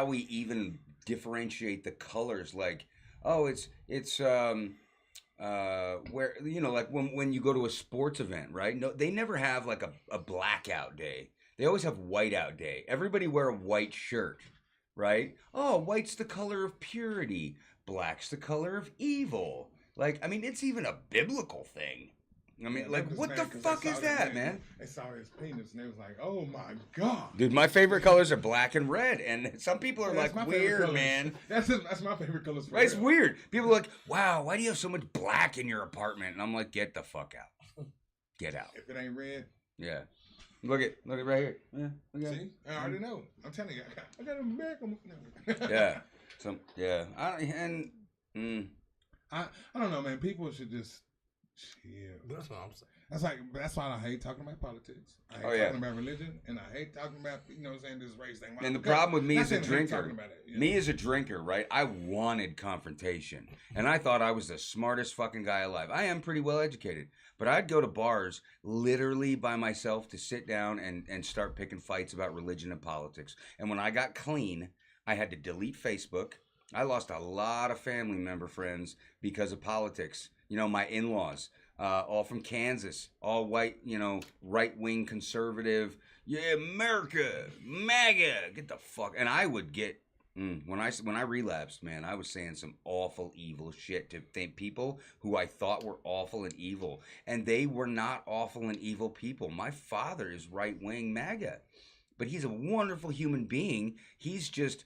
we even differentiate the colors. Like, oh, it's where, you know, like when you go to a sports event, right? No, they never have like a blackout day. They always have whiteout day. Everybody wear a white shirt, right? Oh, white's the color of purity. Black's the color of evil. Like, I mean, it's even a biblical thing. I mean, like, what the fuck is that, man? They saw his penis and they was like, oh my God. Dude, my favorite colors are black and red. And some people are That's like, my favorite weird, colors. man. That's my favorite colors. Right? It's weird. People are like, wow, why do you have so much black in your apartment? And I'm like, get the fuck out. Get out. If it ain't red. Yeah. Look at right here. Yeah. Look at See? I already know. I'm telling you, I got American. Yeah. Yeah. I don't know, man. People should just chill. That's what I'm saying. That's why I hate talking about politics. I hate talking about religion, and I hate talking about, you know what I'm saying, this race thing. And the problem with me as a Not saying I hate drinker, talking about it, you know? me as a drinker, right? I wanted confrontation. And I thought I was the smartest fucking guy alive. I am pretty well educated. But I'd go to bars literally by myself to sit down and start picking fights about religion and politics. And when I got clean, I had to delete Facebook. I lost a lot of family member friends because of politics. You know, my in-laws, all from Kansas, all white, you know, right-wing conservative. Yeah, America, MAGA, get the fuck. And I would get, when I relapsed, man, I was saying some awful, evil shit to people who I thought were awful and evil. And they were not awful and evil people. My father is right-wing MAGA, but he's a wonderful human being. He's just,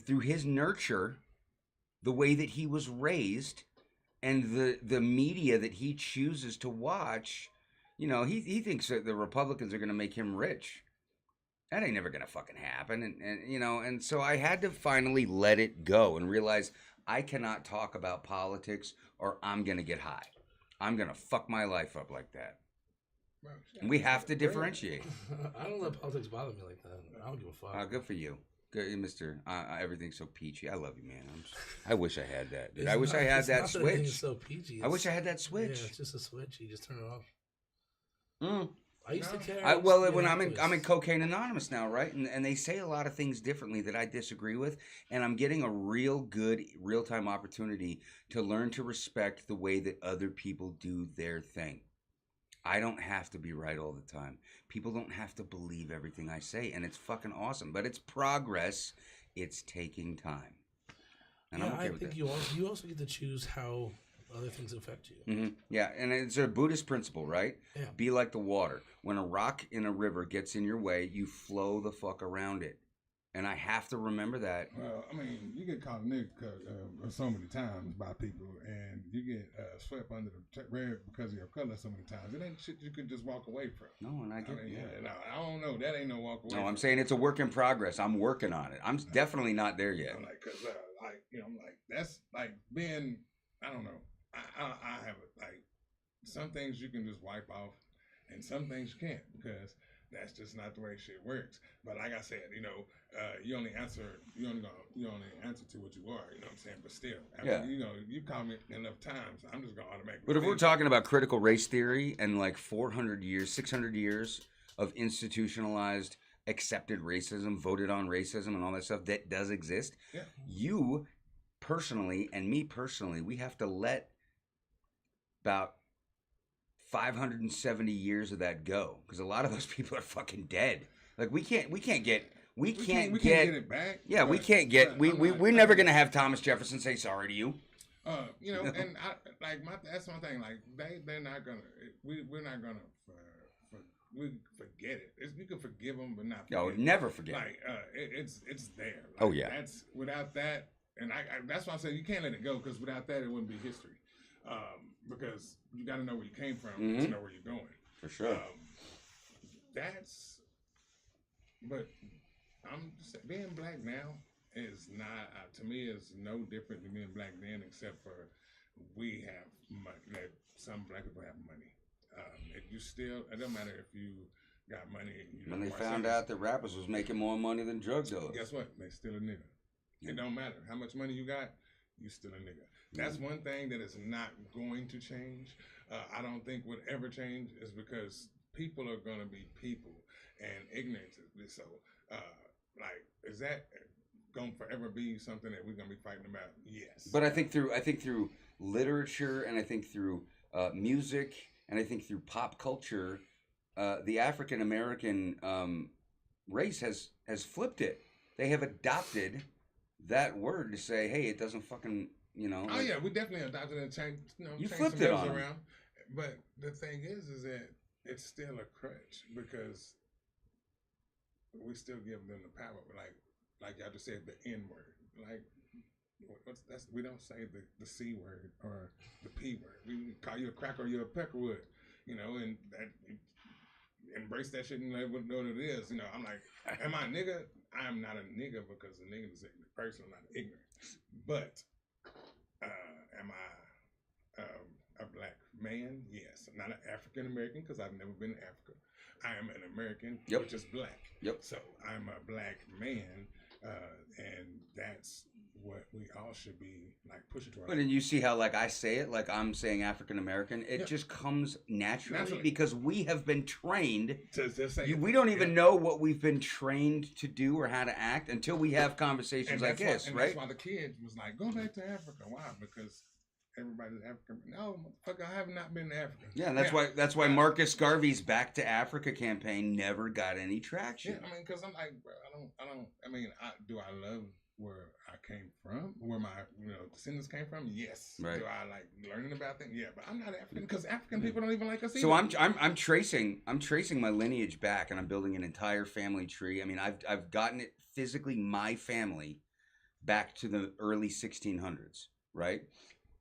through his nurture, the way that he was raised, and the media that he chooses to watch, you know, he thinks that the Republicans are going to make him rich. That ain't never going to fucking happen. And you know, and so I had to finally let it go and realize I cannot talk about politics or I'm going to get high. I'm going to fuck my life up like that. And we have to differentiate. I don't let politics bother me like that. I don't give a fuck. Good for you. Good, Mr. Everything's so peachy. I love you, man. I wish I had that. Dude. I wish I had that switch. It's so peachy. I wish I had that switch. Yeah, it's just a switch. You just turn it off. Mm. I used to care. When I'm in Cocaine Anonymous now, right? And they say a lot of things differently that I disagree with, and I'm getting a real good real-time opportunity to learn to respect the way that other people do their thing. I don't have to be right all the time. People don't have to believe everything I say, and it's fucking awesome. But it's progress. It's taking time. And yeah, I'm okay I with think that. you also get to choose how other things affect you. Mm-hmm. Yeah, and it's a Buddhist principle, right? Yeah. Be like the water. When a rock in a river gets in your way, you flow the fuck around it. And I have to remember that. Well, I mean, you get called a nigga so many times by people, and you get swept under the rug because of your color so many times. It ain't shit you can just walk away from. No, and I get it. Yeah. I don't know. That ain't no walk away. No, I'm saying it's a work in progress. I'm working on it. I'm definitely not there yet. I'm like, cause I'm like, that's like being, I don't know. I have it like some things you can just wipe off, and some things you can't because that's just not the way shit works. But like I said, you know, you only answer to what you are. You know what I'm saying? But still, after, you know, you call me enough times, I'm just gonna automatically. But if we're talking about critical race theory and like 400 years, 600 years of institutionalized, accepted racism, voted on racism, and all that stuff that does exist, you personally and me personally, we have to let about 570 years of that go, because a lot of those people are fucking dead. Like we can't get we can't get it back. Yeah, we can't get. We're never gonna have Thomas Jefferson say sorry to you. You know, and that's my thing. Like they're not gonna. We're not gonna. We forget it. You can forgive them, but not. Oh, never forget. Like it's there. Like, oh yeah. That's without that, and that's why I say you can't let it go because without that it wouldn't be history. Because you got to know where you came from to know where you're going. For sure. But I'm just saying, being black now is not to me is no different than being black then, except for we have money. That some black people have money. It don't matter if you got money. When they found out that rappers was making more money than drug dealers, guess what? They still a nigga. It don't matter how much money you got. You still a nigga. That's one thing that is not going to change. I don't think would ever change is because people are going to be people and ignorance is so. Is that going to forever be something that we're going to be fighting about? Yes. But I think through literature and I think through music and I think through pop culture, the African American race has flipped it. They have adopted that word to say, hey, it doesn't fucking. Oh yeah, we definitely adopted and changed. You changed flipped some it names on around. But the thing is that it's still a crutch because we still give them the power. Like y'all just said, the N word. Like we don't say the C word or the P word. We call you a cracker or you're a peckerwood. And that embrace that shit and let what it is. I'm like, am I a nigga? I am not a nigga because a nigga is a person, I'm not ignorant. But am I a black man? Yes. I'm not an African American because I've never been to Africa. I am an American, which is black. Yep. So I'm a black man, and that's what we all should be like pushing towards. But then you see how I say it, like I'm saying African American, it just comes naturally because we have been trained to say we don't even know what we've been trained to do or how to act until we have conversations like this, right? That's why the kid was like, go back to Africa. Why? Because everybody's African. No, motherfucker, I have not been to Africa. Yeah, and that's why Marcus Garvey's Back to Africa campaign never got any traction. Yeah, because I'm like, bro, do I love where I came from, where my descendants came from? Yes. Right. Do I like learning about things? Yeah, but I'm not African because African people don't even like us either. So I'm tracing my lineage back, and I'm building an entire family tree. I mean, I've gotten it physically, my family, back to the early 1600s, right?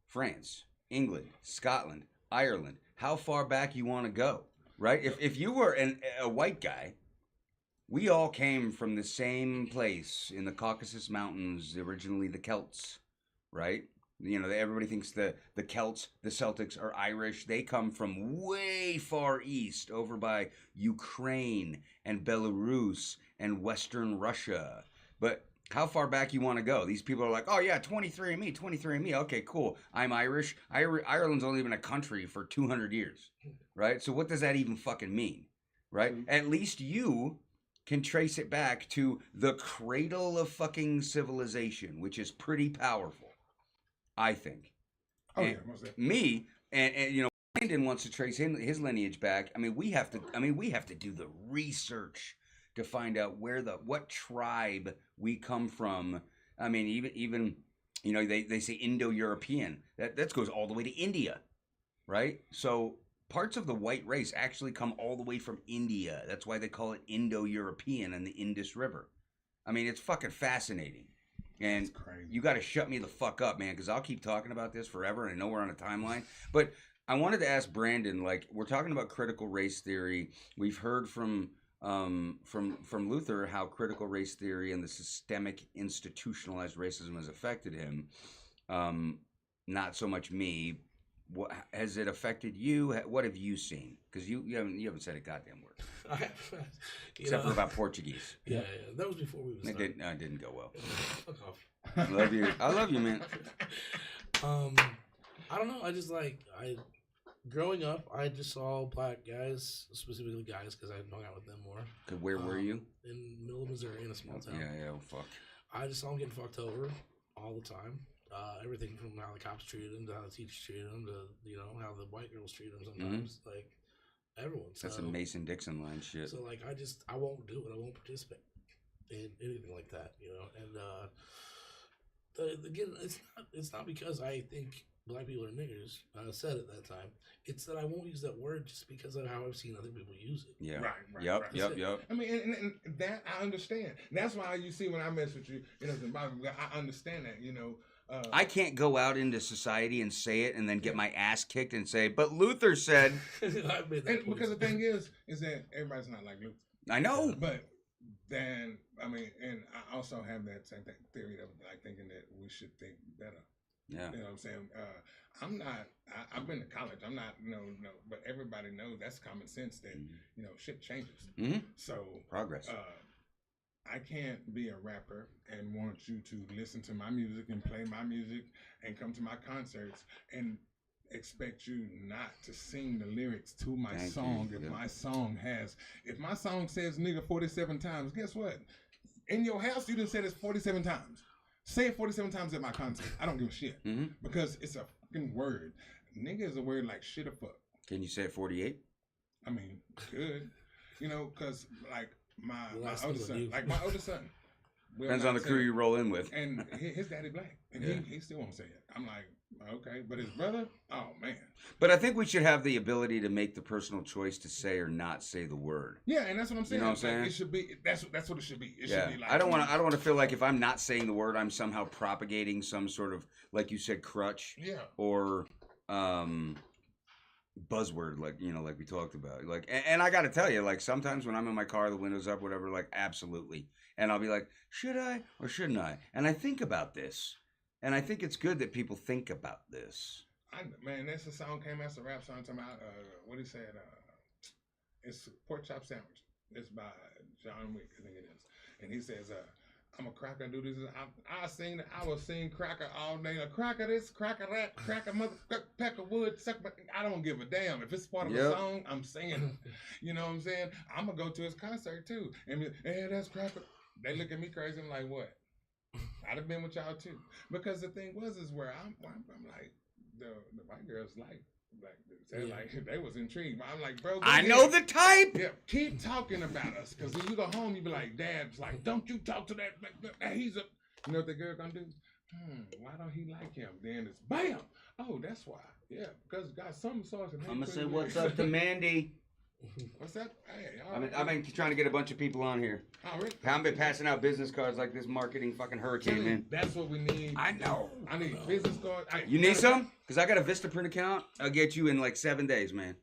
France, England, Scotland, Ireland. How far back you want to go, right? If you were a white guy, we all came from the same place in the Caucasus Mountains, originally the Celts, right? Everybody thinks the Celts, the Celtics are Irish. They come from way far east, over by Ukraine and Belarus and Western Russia. But how far back you want to go? These people are like, oh yeah, 23andMe. Okay, cool. I'm Irish. Ireland's only been a country for 200 years, right? So what does that even fucking mean, right? At least you can trace it back to the cradle of fucking civilization, which is pretty powerful, I think. Oh yeah, most definitely. Me and Brandon wants to trace his lineage back. I mean, we have to do the research to find out what tribe we come from. I mean, even they say Indo-European. That goes all the way to India, right? So parts of the white race actually come all the way from India. That's why they call it Indo-European and the Indus River. I mean, it's fucking fascinating. And you got to shut me the fuck up, man, because I'll keep talking about this forever, and I know we're on a timeline. But I wanted to ask Brandon, we're talking about critical race theory. We've heard from Luther how critical race theory and the systemic institutionalized racism has affected him. Not so much me. What has it affected you? What have you seen? Because you haven't said a goddamn word. Except for about Portuguese. Yeah, that was before we was. It didn't go well. Fuck off. I love you, man. I don't know. Growing up, I just saw black guys, specifically guys, because I hung out with them more. Where were you? In the middle of Missouri, in a small town. Yeah, fuck. I just saw them getting fucked over all the time. Everything from how the cops treated them to how the teachers treated them to how the white girls treat them sometimes. Mm-hmm. Like everyone. That's a Mason Dixon line shit. So I won't do it. I won't participate. and anything like that, you know. And again, it's not because I think black people are niggers. I said at that time. It's that I won't use that word just because of how I've seen other people use it. Yeah. Right. Yep. I mean, and that I understand. That's why you see when I mess with you, it doesn't bother me. I understand that, you know. I can't go out into society and say it and then get my ass kicked and say, but Luther said. Because the thing is that everybody's not like Luther. I know. But then, I mean, and I also have that same theory of like thinking that we should think better. Yeah. You know what I'm saying? I'm not, I've been to college. I'm not, no, but everybody knows that's common sense that, you know, shit changes. Mm-hmm. So, progress. I can't be a rapper and want you to listen to my music and play my music and come to my concerts and expect you not to sing the lyrics to my song. If my song says nigga 47 times, guess what? In your house, you done said it 47 times. Say it 47 times at my concert. I don't give a shit. Because it's a fucking word. Nigga is a word like shit or fuck. Can you say it 48? I mean, good. You know, because like my oldest son. Depends on the crew you roll in with. And his daddy black. And he still won't say it. I'm like, okay. But his brother, oh man. But I think we should have the ability to make the personal choice to say or not say the word. Yeah, and that's what I'm saying. You know what I'm saying? It should be that's what it should be. It should be like I don't want to feel like if I'm not saying the word, I'm somehow propagating some sort of, like you said, crutch. Yeah. Or buzzword, like, you know, like we talked about. Like, and I got to tell you, like, sometimes when I'm in my car, the windows up, whatever, like, absolutely. And I'll be like, should I or shouldn't I? And I think about this. And I think it's good that people think about this. Man, that's a song came out, it's a rap song talking about, what he said, it's Pork Chop Sandwich. It's by John Wick, I think it is. And he says, I'm a cracker, do this. I will sing cracker all day. A cracker this, cracker that, cracker mother, peck of wood, suck. I don't give a damn. If it's part of the song, I'm singing it. You know what I'm saying? I'm going to go to his concert too. And that's cracker. They look at me crazy. I'm like, what? I'd have been with y'all too. Because the thing is where I'm like, the white girls like they was intrigued. But I'm like, bro, I know the type. Yeah, keep talking about us. Because when you go home, you be like, Dad's like, don't you talk to that. He's a, you know what the girl gonna do? Why don't he like him? Then it's bam. Oh, that's why. Yeah, because got some sauce. I'm gonna say what's up to Mandy. What's that? Hey, I've been trying to get a bunch of people on here. Oh, really? I've been passing out business cards like this marketing fucking hurricane, man. That's what we need. I know. I need business cards. You need some? Because I got a Vistaprint account. I'll get you in like 7 days, man.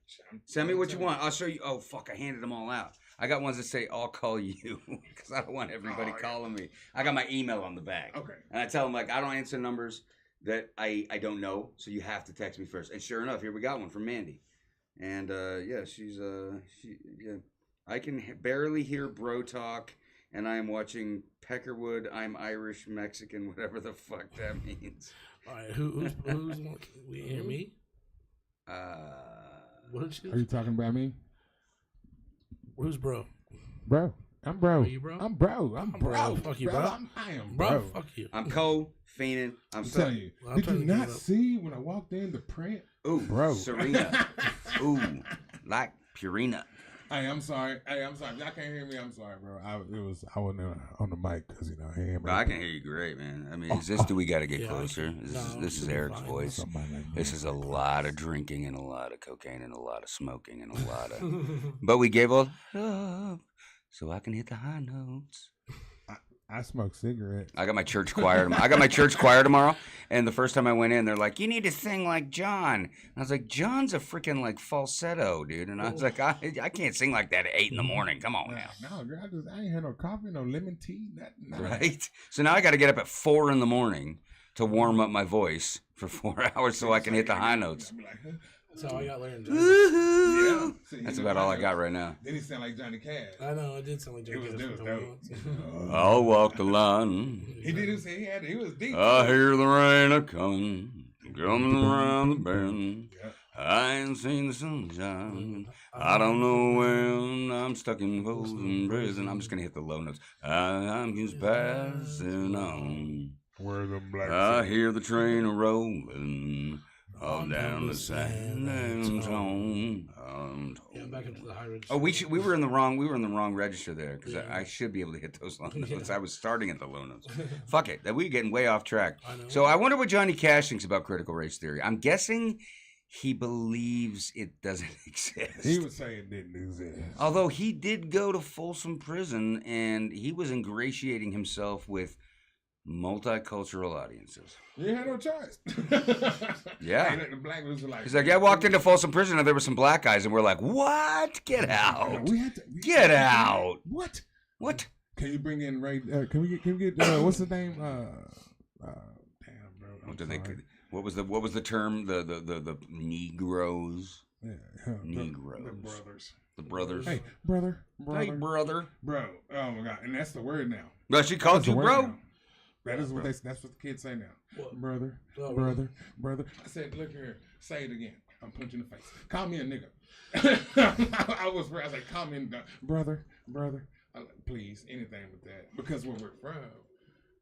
Send me what you want. I'll show you. Oh, fuck, I handed them all out. I got ones that say, I'll call you. Because I don't want everybody calling me. I got my email on the back. Okay. And I tell them, like, I don't answer numbers that I don't know. So you have to text me first. And sure enough, here we got one from Mandy. And yeah, I can barely hear bro talk, and I am watching Peckerwood. I'm Irish, Mexican, whatever the fuck that means. All right, who's we hear me? What did you? Are you talking about me? Who's bro? Bro, I'm bro. Are you bro? I'm bro. I'm bro. Fuck you, bro. I am bro. Fuck you. I'm Fiending. I'm telling you. Well, did you not see when I walked in the print? Ooh, bro. Serena. Ooh, like Purina. Hey, I'm sorry. Y'all can't hear me. I'm sorry, bro. I wasn't on the mic because Bro, I can hear you great, man. I mean, do we got to get closer? This is Eric's voice. This is a lot of drinking and a lot of cocaine and a lot of smoking and a lot of. But we gave all up so I can hit the high notes. I smoke cigarettes. I got my church choir. Tomorrow, and the first time I went in, they're like, "You need to sing like John." And I was like, "John's a freaking like falsetto, dude." And I was like, "I can't sing like that at 8 a.m. Come on now." No, girl, I ain't had no coffee, no lemon tea, nothing. Right. So now I got to get up at 4 a.m. to warm up my voice for 4 hours so I can hit the high notes. That's how I got learned. Yeah. See, that's about all I got right now. Then he sound like Johnny Cash. I know, it did sound like Johnny Cash. It was dope. I'll walk the line. He did say he was deep. I hear the rain a-coming, coming around the bend. Yeah. I ain't seen the sunshine. I don't know when I'm stuck in Folsom Prison. I'm just going to hit the low notes. I'm just passing on. Where the black I hear the train a-rolling. All down the San Antone. Yeah, back into the high ridge. Oh, we were in the wrong register there because I should be able to hit those low notes. Yeah. I was starting at the low notes. Fuck it, we're getting way off track. I know. So I wonder what Johnny Cash thinks about critical race theory. I'm guessing he believes it doesn't exist. He would say it didn't exist. Although he did go to Folsom Prison and he was ingratiating himself with multicultural audiences. You had no choice. Yeah. And the black was like, He's like, I walked into Folsom Prison and there were some black guys and we're like, what? Get out. Get out. What? What? Can you bring in Ray? Can we get what's the name? Damn, bro. What was the term? The Negroes. Yeah, Negroes. The brothers. The brothers. Hey, brother. Hey, brother. Bro. Oh my God. And that's the word now. No, she called That's you the word bro. now. That's what the kids say now. What? Brother, Oh, brother. I said, look here, say it again. I'm punching the face. Call me a nigga. I was like, call me brother. I'm like, please, anything with that. Because where we're from,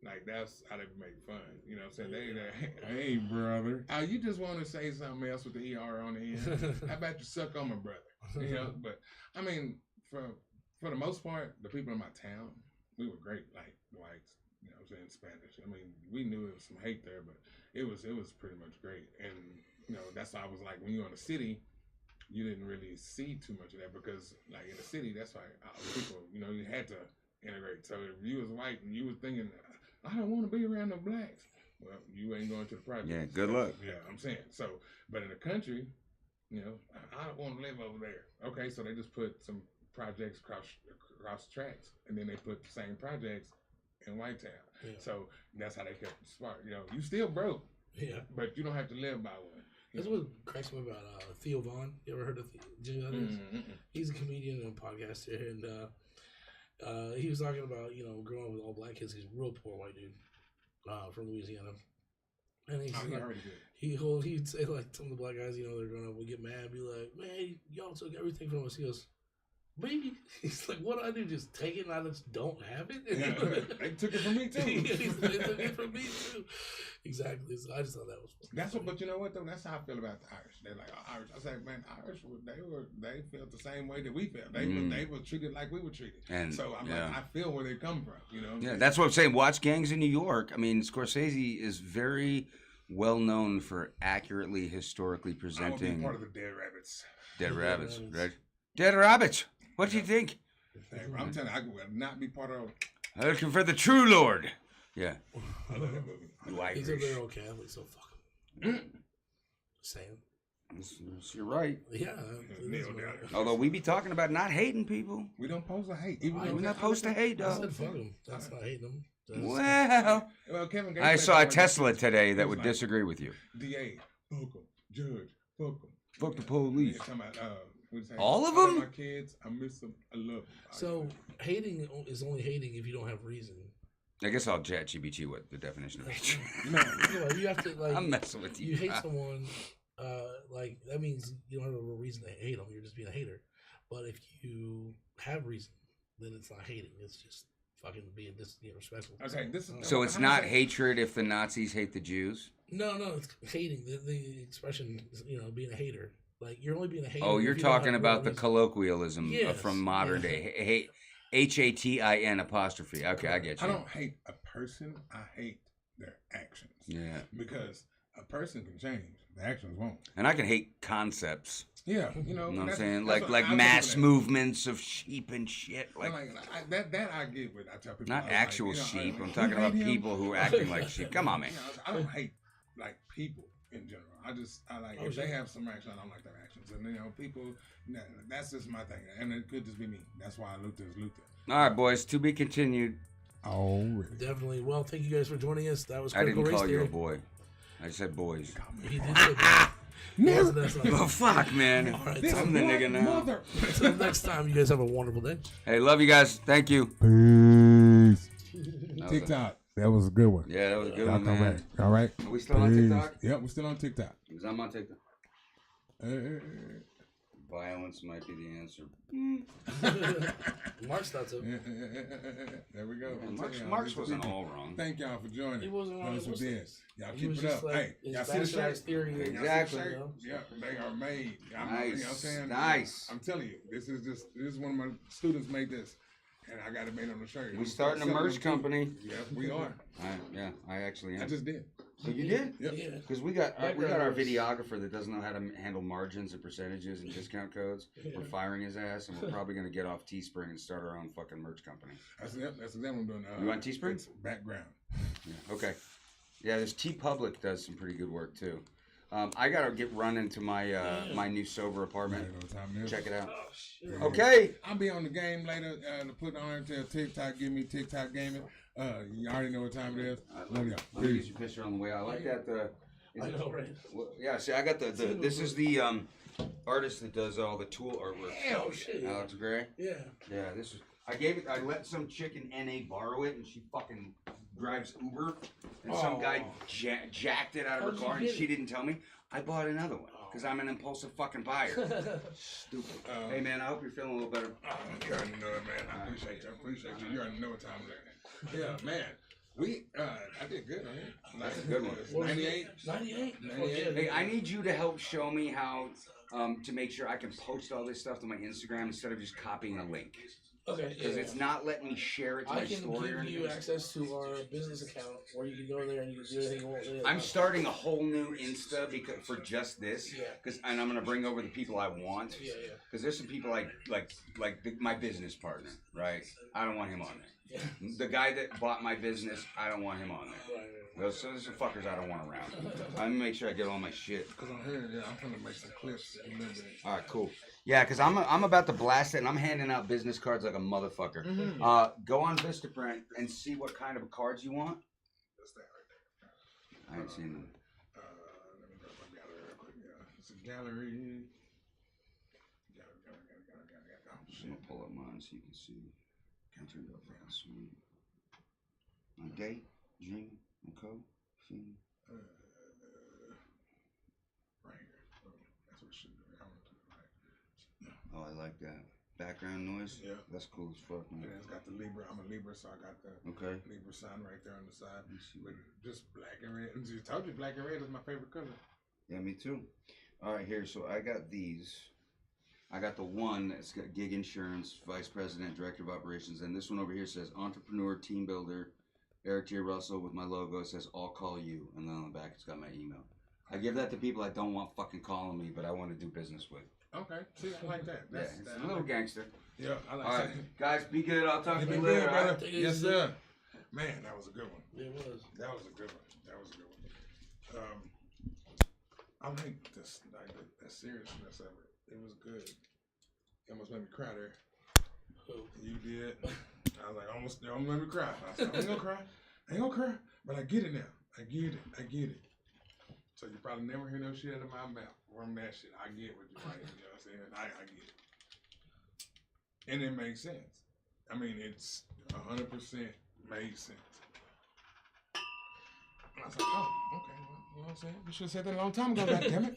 like that's how they make fun. You know what I'm saying? They hey brother. You just want to say something else with the ER on the end. How about you suck on my brother? You know, but I mean, for the most part, the people in my town, we were great, like the whites. You know what I'm saying? Spanish. I mean, we knew there was some hate there, but it was pretty much great. And, you know, that's why I was like, when you're in the city, you didn't really see too much of that because, like, in the city, that's why people, you know, you had to integrate. So if you was white and you was thinking, I don't want to be around the blacks, well, you ain't going to the project. Yeah, good luck. Yeah, I'm saying. So, but in the country, you know, I don't want to live over there. Okay, so they just put some projects across the tracks, and then they put the same projects in White Town. Yeah. So that's how they kept it smart. You know, you still broke. Yeah. But you don't have to live by one. That's what cracks me about Theo Vaughn. You ever heard of Theo? He's a comedian and a podcaster, and he was talking about, you know, growing up with all black kids. He's a real poor white dude from Louisiana. And he'd say, like, some of the black guys, you know, they're growing up, would get mad, be like, man, y'all took everything from us. He goes, baby, he's like, what do I do? Just take it and I just don't have it? Yeah, they took it from me too. They took it from me too. Exactly. So I just thought that was funny. That's what, but you know what though? That's how I feel about the Irish. They're like, Irish. I said, man, Irish, they felt the same way that we felt. They were treated like we were treated. And so I'm like, I feel where they come from. You know? Yeah, that's what I'm saying. Watch Gangs in New York. I mean, Scorsese is very well known for accurately, historically presenting. I would be part of the Dead Rabbits. Dead Rabbits, right? Dead Rabbits. What do you think? Hey, I'm telling you, I would not be part of. I'm looking for the true Lord. Yeah. I love that movie. You Irish. He's a little Catholic, so fuck him. Saying. You're right. Yeah. Although we be talking about not hating people. We don't post to hate. We're not supposed to hate, I dog. said fuck him. That's not hating them. Well, Kevin Gates I saw a Tesla today that would disagree with you. DA, fuck him. Judge, fuck him. Fuck the police. About, all of them? My kids, I miss them. I love them. So hating is only hating if you don't have reason. I guess I'll chat GBT what the definition of hatred. No, you have to like. I'm messing with you. You hate someone, like that means you don't have a real reason to hate them. You're just being a hater. But if you have reason, then it's not hating. It's just fucking being disrespectful. Okay, so it's not hatred if the Nazis hate the Jews. No, it's hating. The expression, being a hater. Like you're only being a hater. Oh, you're talking about the colloquialism from modern day. Hate. HATIN apostrophe. Okay, I get you. I don't hate a person. I hate their actions. Yeah. Because a person can change. The actions won't. And I can hate concepts. Yeah, you know what I'm saying? Like mass movements of sheep and shit. Like that I get with. I tell people. Not actual sheep. I'm talking about people who are acting like sheep. Come on, man. I don't hate like people in general. I like if they have some action, I don't like their actions. And people, that's just my thing. And it could just be me. That's why Luther is Luther. All right, boys. To be continued. Oh, definitely. Well, thank you guys for joining us. That was I didn't call you a boy. I said boys. He did say boys. Never. Oh, fuck, man. All right, I'm the nigga now. Until next time, you guys have a wonderful day. Hey, love you guys. Thank you. Peace. TikTok. That was a good one. Yeah, that was a good one, man. Back. All right. Are we still on TikTok? Yep, we're still on TikTok. Because I'm on TikTok. Violence might be the answer. Mark's thought so. There we go. Yeah, Mark's wasn't all wrong. Thank y'all for joining. He wasn't wrong. Those were this. Y'all He keep was it just up. like Hey, his y'all see the shirt? theory. Exactly. You know? Yeah, they are made. You know what I'm Nice. saying? Nice. I'm telling you, this is one of my students made this, and I got it made on the shirt. We starting a merch company. Yes, we are. I actually am. I just did. So you did? Yep. Yeah. Because we got our Background noise. videographer that doesn't know how to handle margins and percentages and discount codes. We're firing his ass, and we're probably going to get off Teespring and start our own fucking merch company. That's exactly what I'm doing. You on Teespring? It's background. Yeah. Okay. Yeah, this T Public does some pretty good work too. I gotta get running to my my new sober apartment. Check it out. Oh, shit. Okay. I'll be on the game later to put on until TikTok. Give me TikTok gaming. You already know what time it is. Love y'all. Let me use your picture on the way. I like that. I know, right? Well, yeah. See, I got the this is the artist that does all the tool artwork. Oh shit. Alex Gray. Yeah. Yeah. This is. I let some chick in NA borrow it, and she fucking drives Uber, and some guy jacked it out of her car, and she didn't tell me. I bought another one because I'm an impulsive fucking buyer. Stupid. Hey man, I hope you're feeling a little better. You already know it, man. I appreciate you. You already know what time it is. Yeah, man. I did good on it. That's a good one. 98. 98. Hey, I need you to help show me how to make sure I can post all this stuff to my Instagram instead of just copying a link. Okay. Because it's not letting me share it to I my can story or give you anything. access to our business account where you can go there and you can do anything you want. I'm starting a whole new Insta for just this. Yeah. And I'm gonna bring over the people I want. Yeah. Because there's some people my business partner, right? I don't want him on there. Yeah. The guy that bought my business, I don't want him on there. Right. Those are some fuckers I don't want around. I'm gonna make sure I get all my shit. Because I'm here, I'm gonna make some clips. All right, cool. Yeah, because I'm about to blast it, and I'm handing out business cards like a motherfucker. Go on Vistaprint and see what kind of cards you want. That's that right there. I ain't seen them. Let me grab my gallery real quick. Yeah, it's a gallery. I'm gonna pull up mine so you can see. I turned out fucking sweet. My date, June, and Co. Fiend. Right here. That's what it should be. I want to do it right. Oh, I like that. Background noise? Yeah. That's cool as fuck, man. And it's got the Libra. I'm a Libra, so I got the Libra sign right there on the side. With just black and red. And I told you black and red is my favorite color. Yeah, me too. All right, here. So I got these. I got the one that's got gig insurance, vice president, director of operations. And this one over here says entrepreneur, team builder, Eric J. Russell with my logo. It says, I'll call you. And then on the back, it's got my email. I give that to people I don't want fucking calling me, but I want to do business with. Okay. See, I like that. Yeah, it's a little gangster. Yeah, I like All that. right, guys, be good. I'll talk to you Be later. good, all right? brother. Yes, sir. Man, that was a good one. It was. That was a good one. That was a good one. I like this, like the seriousness of it. It was good. It almost made me cry there. You did. I was like, almost made me cry. I said, I ain't gonna cry. I ain't gonna cry. But I get it now. I get it. I get it. So you probably never hear no shit out of my mouth from that shit. I get what you're saying. You know what I'm saying? I get it. And it makes sense. I mean, it's 100% made sense. And I was like, oh, okay. Well, you know what I'm saying? You should have said that a long time ago, goddammit.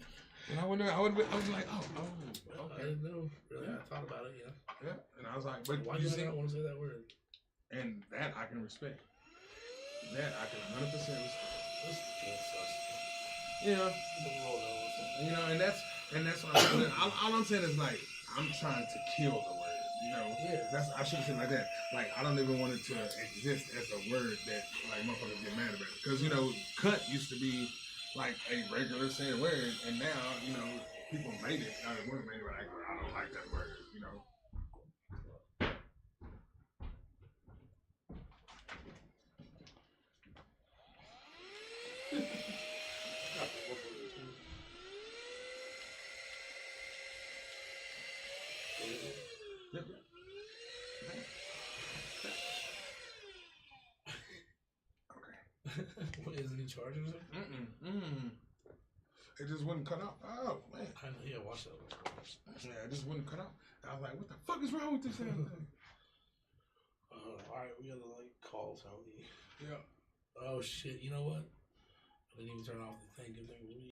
And I was like, oh, I okay. didn't know. Really, I thought about it. Yeah. Yeah. And I was like, but Why you did see, I not want to say that word? and that I can respect. That I can 100% respect. Yeah. You know, and that's what I'm saying. All I'm saying is like, I'm trying to kill the word. You know, I should have said it like that. Like, I don't even want it to exist as a word that like motherfuckers get mad about. Because you know, cut used to be like a regular said word, and now you know people made it. Now the word made it like, I don't like that word. You know. Yep. Okay. What, is it in charge or something? It just wouldn't cut off. Oh man. I know, yeah, watch that. Yeah, it just wouldn't cut off. I was like, what the fuck is wrong with this damn thing? Alright, we gotta like call Tony. Yeah. Oh shit, you know what? I didn't even turn off the thing. Good thing we